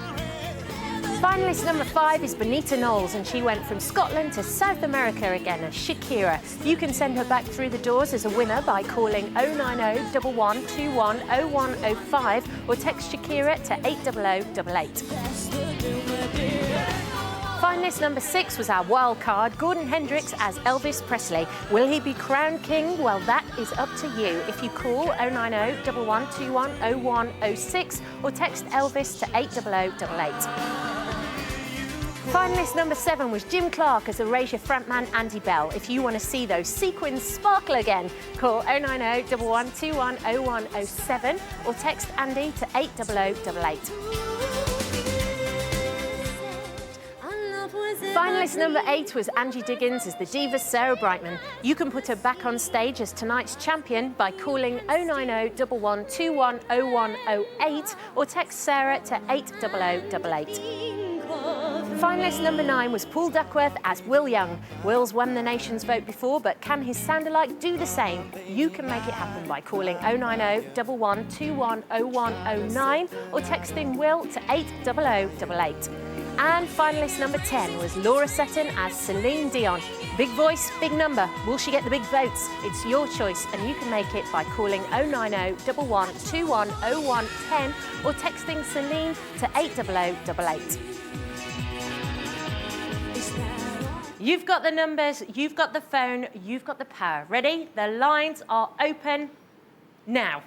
Finalist number 5 is Bonita Knowles, and she went from Scotland to South America again as Shakira. You can send her back through the doors as a winner by calling 090 1121 0105 or text Shakira to 80088. Finalist number 6 was our wild card, Gordon Hendricks as Elvis Presley. Will he be crowned king? Well, that is up to you. If you call 090 1121 0106 or text Elvis to 80088. Finalist number 7 was Jim Clark as Erasure frontman Andy Bell. If you want to see those sequins sparkle again, call 090 1121 0107 or text Andy to 80088. Finalist number 8 was Angie Diggins as the diva Sarah Brightman. You can put her back on stage as tonight's champion by calling 090 1121 0108 or text Sarah to 80088. Finalist number 9 was Paul Duckworth as Will Young. Will's won the nation's vote before, but can his sound-alike do the same? You can make it happen by calling 090 1121 0109 or texting Will to 80088. And finalist number 10 was Laura Sutton as Celine Dion. Big voice, big number. Will she get the big votes? It's your choice, and you can make it by calling 090 1121 0110 or texting Celine to 80088. You've got the numbers, you've got the phone, you've got the power. Ready? The lines are open now.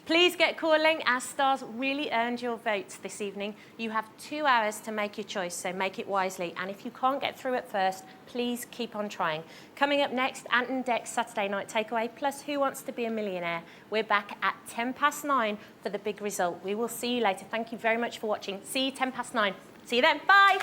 Please get calling. Our stars really earned your votes this evening. You have 2 hours to make your choice, so make it wisely. And if you can't get through at first, please keep on trying. Coming up next, Ant and Dec's Saturday Night Takeaway, plus Who Wants to Be a Millionaire? We're back at 9:10 for the big result. We will see you later. Thank you very much for watching. See you 9:10. See you then. Bye.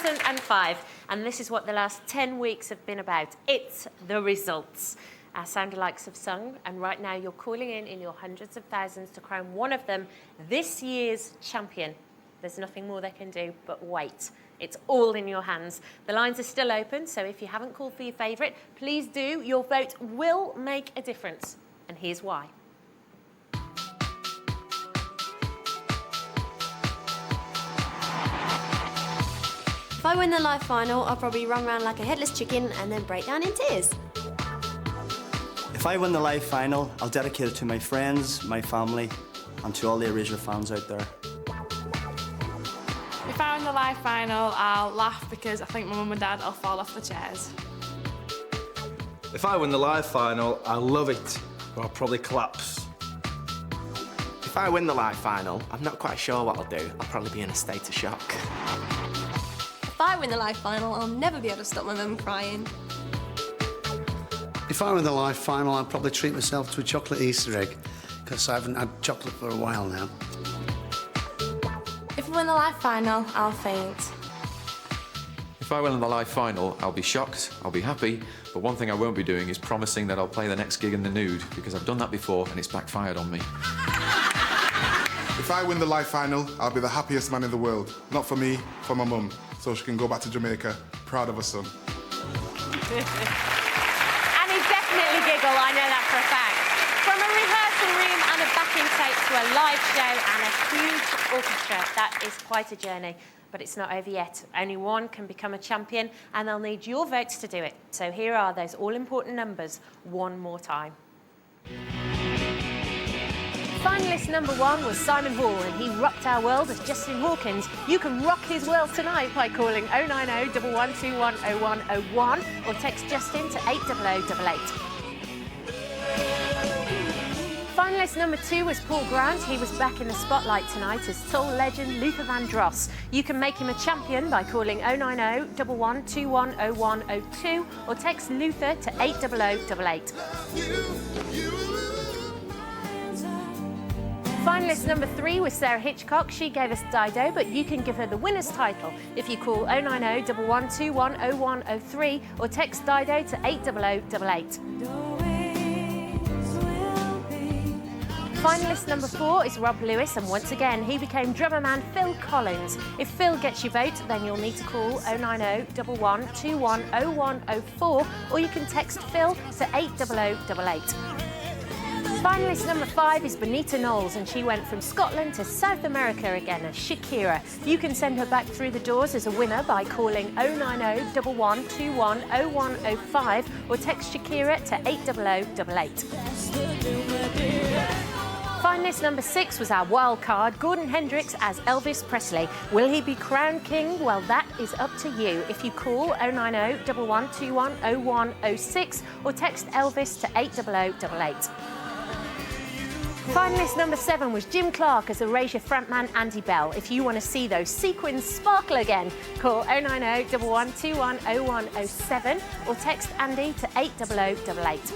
2005. And this is what the last 10 weeks have been about. It's the results. Our sound-alikes have sung, and right now you're calling in your hundreds of thousands to crown one of them this year's champion. There's nothing more they can do but wait. It's all in your hands. The lines are still open, so if you haven't called for your favourite, please do. Your vote will make a difference, and here's why. If I win the live final, I'll probably run around like a headless chicken and then break down in tears. If I win the live final, I'll dedicate it to my friends, my family, and to all the Erasure fans out there. If I win the live final, I'll laugh because I think my mum and dad will fall off the chairs. If I win the live final, I'll love it, or I'll probably collapse. If I win the live final, I'm not quite sure what I'll do. I'll probably be in a state of shock. If I win the live final, I'll never be able to stop my mum crying. If I win the live final, I'd probably treat myself to a chocolate Easter egg, because I haven't had chocolate for a while now. If I win the live final, I'll faint. If I win the live final, I'll be shocked, I'll be happy, but one thing I won't be doing is promising that I'll play the next gig in the nude, because I've done that before and it's backfired on me. If I win the live final, I'll be the happiest man in the world. Not for me, for my mum, so she can go back to Jamaica, proud of her son. And he'd definitely giggle, I know that for a fact. From a rehearsal room and a backing tape to a live show and a huge orchestra, that is quite a journey. But it's not over yet. Only one can become a champion, and they'll need your votes to do it. So here are those all-important numbers one more time. Finalist number 1 was Simon Hall, and he rocked our world as Justin Hawkins. You can rock his world tonight by calling 090 1121 0101 or text Justin to 80088. Finalist number 2 was Paul Grant. He was back in the spotlight tonight as soul legend Luther Vandross. You can make him a champion by calling 090 1121 0102 or text Luther to 80088. Finalist number 3 was Sarah Hitchcock. She gave us Dido, but you can give her the winner's title if you call 090 1121 0103 or text Dido to 80088. Finalist number 4 is Rob Lewis, and once again, he became drummer man Phil Collins. If Phil gets your vote, then you'll need to call 090 1121 0104 or you can text Phil to 80088. Finalist number 5 is Bonita Knowles, and she went from Scotland to South America again as Shakira. You can send her back through the doors as a winner by calling 090 1121 0105 or text Shakira to 80088. Finalist number 6 was our wild card, Gordon Hendricks as Elvis Presley. Will he be crowned king? Well, that is up to you. If you call 090 1121 0106 or text Elvis to 80088. Finalist number 7 was Jim Clark as Erasure frontman Andy Bell. If you want to see those sequins sparkle again, call 090 1121 0107 or text Andy to 80088.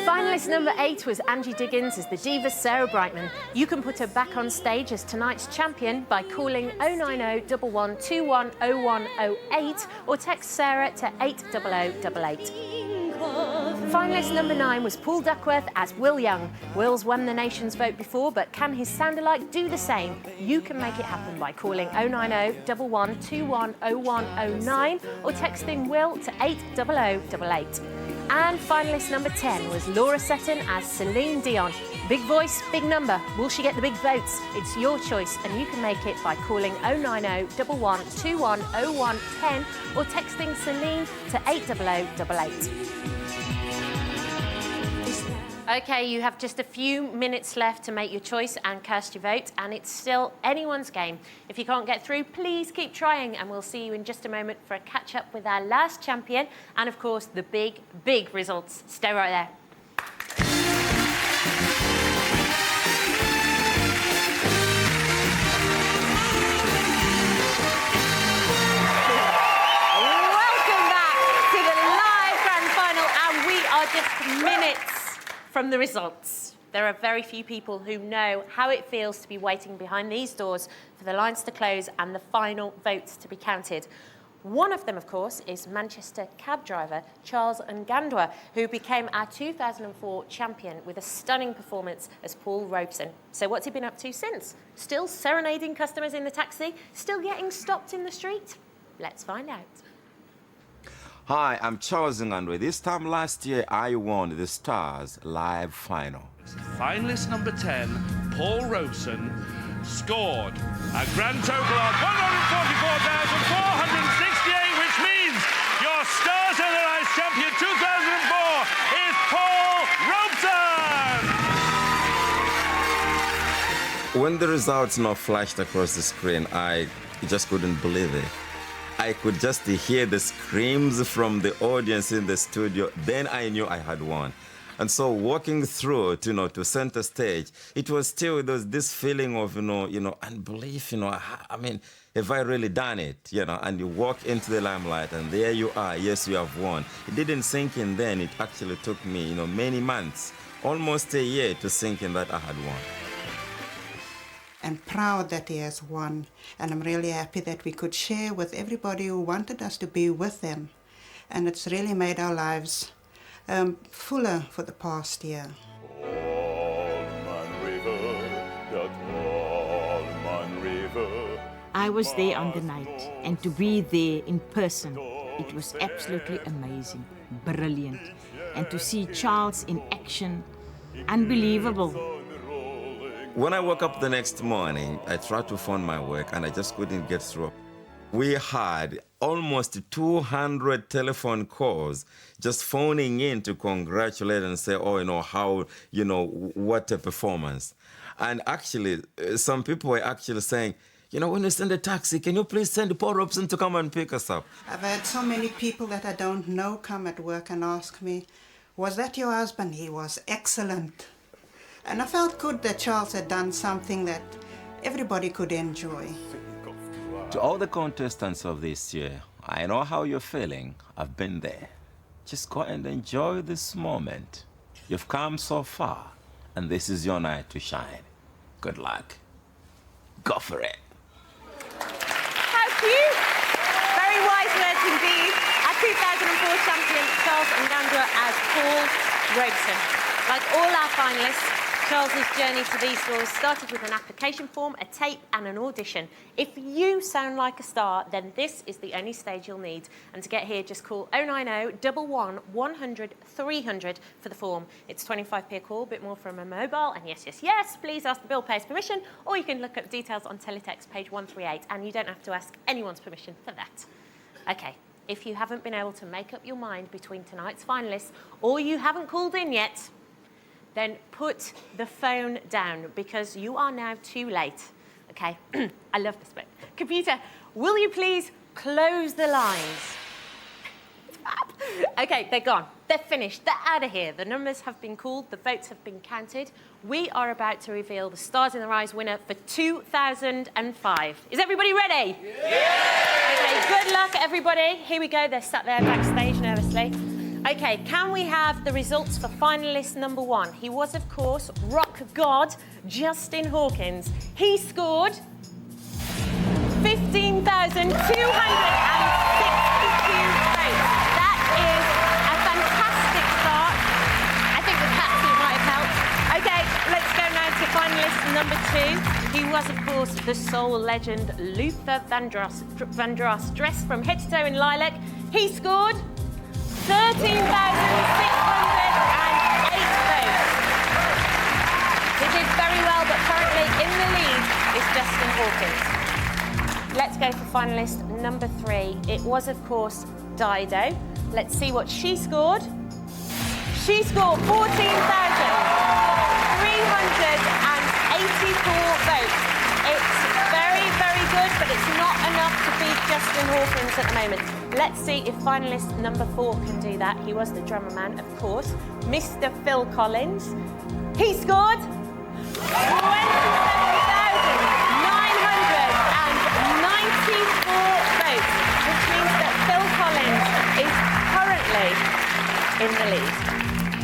Finalist number 8 was Angie Diggins as the diva Sarah Brightman. You can put her back on stage as tonight's champion by calling 090 1121 0108 or text Sarah to 80088. Finalist number 9 was Paul Duckworth as Will Young. Will's won the nation's vote before, but can his sound-alike do the same? You can make it happen by calling 090 1121 0109 or texting Will to 80088. And finalist number 10 was Laura Sutton as Celine Dion. Big voice, big number. Will she get the big votes? It's your choice, and you can make it by calling 090 1121 0110 or texting Celine to 80088. OK, you have just a few minutes left to make your choice and cast your vote, and it's still anyone's game. If you can't get through, please keep trying, and we'll see you in just a moment for a catch-up with our last champion and, of course, the big, big results. Stay right there. Welcome back to the live grand final, and we are just minutes from the results. There are very few people who know how it feels to be waiting behind these doors for the lines to close and the final votes to be counted. One of them, of course, is Manchester cab driver Charles Ngandwa, who became our 2004 champion with a stunning performance as Paul Robeson. So what's he been up to since? Still serenading customers in the taxi? Still getting stopped in the street? Let's find out. Hi, I'm Charles Ngandwa. This time last year, I won the Stars Live Final. Finalist number 10, Paul Robeson, scored a grand total of 144,468, which means your Stars of the Rise champion 2004 is Paul Robeson! When the results now flashed across the screen, I just couldn't believe it. I could just hear the screams from the audience in the studio. Then I knew I had won. And so walking through, to center stage, it was still this feeling of, unbelief, I mean, have I really done it? And you walk into the limelight and there you are, yes, you have won. It didn't sink in then, it actually took me, many months, almost a year to sink in that I had won. I'm proud that he has won, and I'm really happy that we could share with everybody who wanted us to be with them. And it's really made our lives fuller for the past year. I was there on the night, and to be there in person, it was absolutely amazing, brilliant. And to see Charles in action, unbelievable. When I woke up the next morning, I tried to phone my work and I just couldn't get through. We had almost 200 telephone calls just phoning in to congratulate and say, what a performance. And actually, some people were actually saying, when you send a taxi, can you please send Paul Robeson to come and pick us up? I've had so many people that I don't know come at work and ask me, was that your husband? He was excellent. And I felt good that Charles had done something that everybody could enjoy. To all the contestants of this year, I know how you're feeling. I've been there. Just go and enjoy this moment. You've come so far, and this is your night to shine. Good luck. Go for it. How cute! Very wise words indeed. Our 2004 champion, Charles Ngandwa, as Paul Robeson. Like all our finalists, Charles's journey to these doors started with an application form, a tape and an audition. If you sound like a star, then this is the only stage you'll need. And to get here, just call 090 11 100 300 for the form. It's 25p a call, a bit more from a mobile. And yes, please ask the bill payer's permission, or you can look at the details on Teletext page 138, and you don't have to ask anyone's permission for that. Okay, if you haven't been able to make up your mind between tonight's finalists, or you haven't called in yet, then put the phone down, because you are now too late. Okay, I love this bit. Computer, will you please close the lines? Okay, they're gone. They're finished. They're out of here. The numbers have been called. The votes have been counted. We are about to reveal the Stars in the Rise winner for 2005. Is everybody ready? Yeah! Okay, good luck, everybody. Here we go. They're sat there backstage nervously. Okay, can we have the results for finalist number 1? He was, of course, rock god Justin Hawkins. He scored 15,262 votes. That is a fantastic start. I think the cat suit might have helped. Okay, let's go now to finalist number 2. He was, of course, the soul legend Luther Vandross, dressed from head to toe in lilac. He scored 13,608 votes. He did very well, but currently in the lead is Justin Hawkins. Let's go for finalist number 3. It was, of course, Dido. Let's see what she scored. She scored 14,384 votes. It's very, very good, but it's not enough to beat Justin Hawkins at the moment. Let's see if finalist number 4 can do that. He was the drummer man, of course, Mr. Phil Collins. He scored 27,994 votes, which means that Phil Collins is currently in the lead.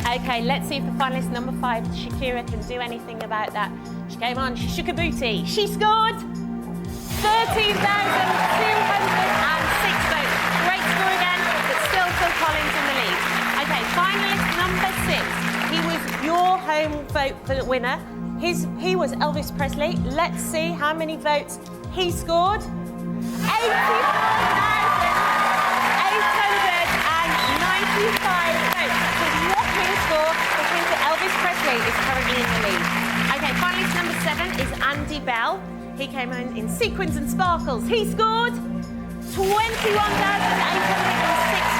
Okay, let's see if the finalist number 5, Shakira, can do anything about that. She came on, she shook her booty. She scored 13,206 votes. Great score again, but still Phil Collins in the lead. Okay, finalist number 6. He was your home vote for the winner. He was Elvis Presley. Let's see how many votes he scored. 84,895 votes. That's a whopping score, which means that Elvis Presley is currently in the lead. Okay, finalist number 7 is Andy Bell. He came in sequins and sparkles. He scored 21,806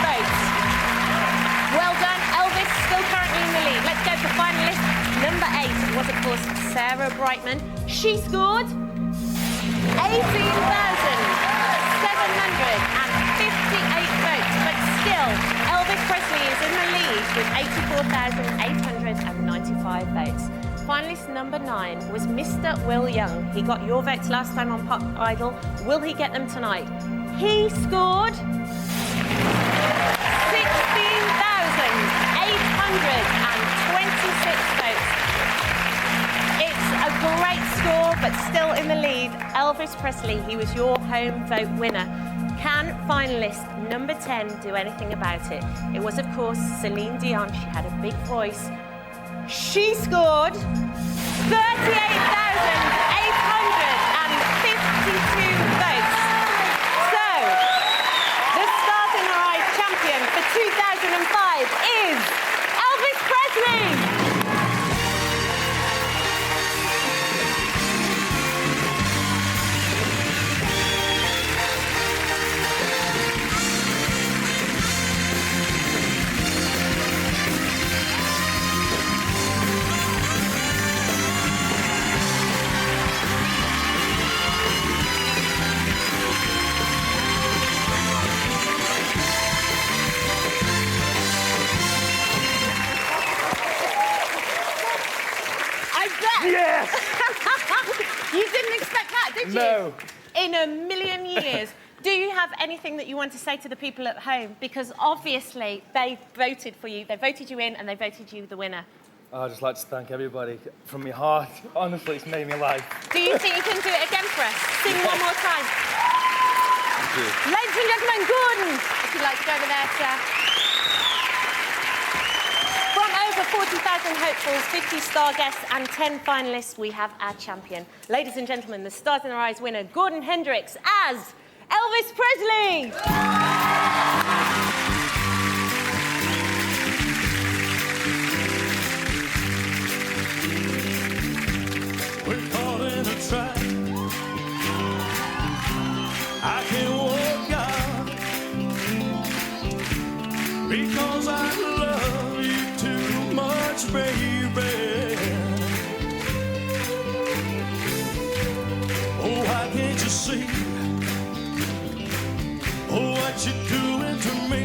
votes. Well done, Elvis, still currently in the lead. Let's go for finalist number 8. It was, of course, Sarah Brightman. She scored 18,758 votes, but still, Elvis Presley is in the lead with 84,895 votes. Finalist number 9 was Mr. Will Young. He got your votes last time on Pop Idol. Will he get them tonight? He scored 16,826 votes. It's a great score, but still in the lead. Elvis Presley, he was your home vote winner. Can finalist number 10 do anything about it? It was, of course, Celine Dion. She had a big voice. She scored 38,852 votes. So, the Stars in Our Eyes champion for 2005 is Elvis Presley! Yes! You didn't expect that, did you? No. In a million years. Do you have anything that you want to say to the people at home? Because obviously they voted for you. They voted you in and they voted you the winner. I'd just like to thank everybody from my heart. Honestly, it's made me laugh. Do you think you can do it again for us? Sing one more time. Thank you. Ladies and gentlemen, Gordon, if you'd like to go over there, sir. From over 40,000 hopefuls, 50 star guests and 10 finalists, we have our champion. Ladies and gentlemen, the Stars in Our Eyes winner, Gordon Hendricks, as Elvis Presley! We're caught in a trap. I can't walk out because I love you too much, baby. Oh, why can't you see? Oh, what you're doing to me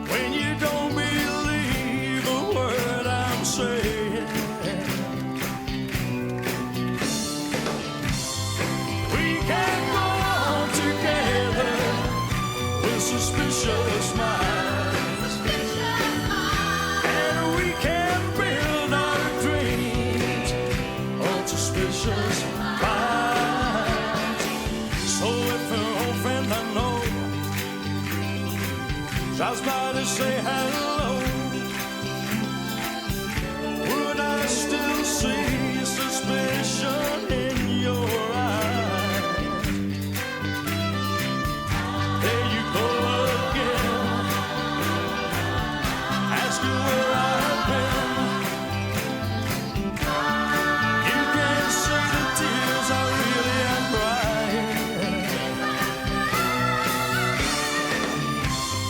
when you don't believe a word I'm saying. We can't go on together with suspicious minds, and we can't build our dreams on suspicious minds. So if an old friend I know stops by to say hello, would I still see suspicion in your eyes? There you go again, asking where I've been. You can't see the tears I really am crying.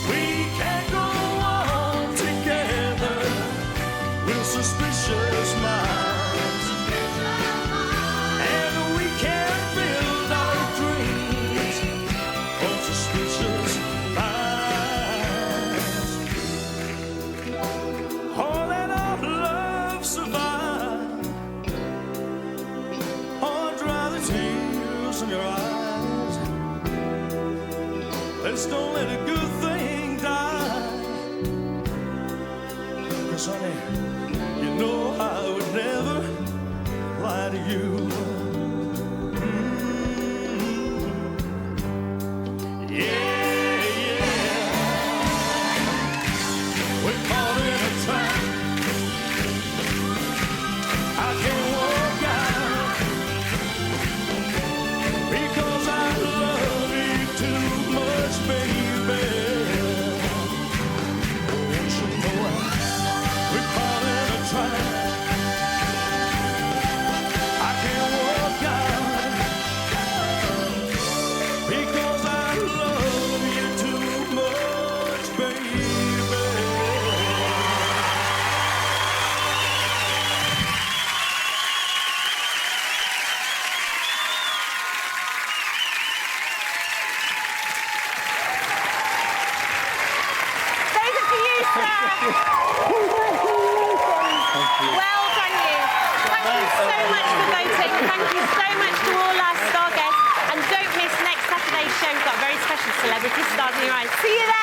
We can't go on Well done, you. Thank you so much for voting. Thank you so much to all our star guests. And don't miss next Saturday's show. We've got a very special celebrity stars in your eyes. See you then.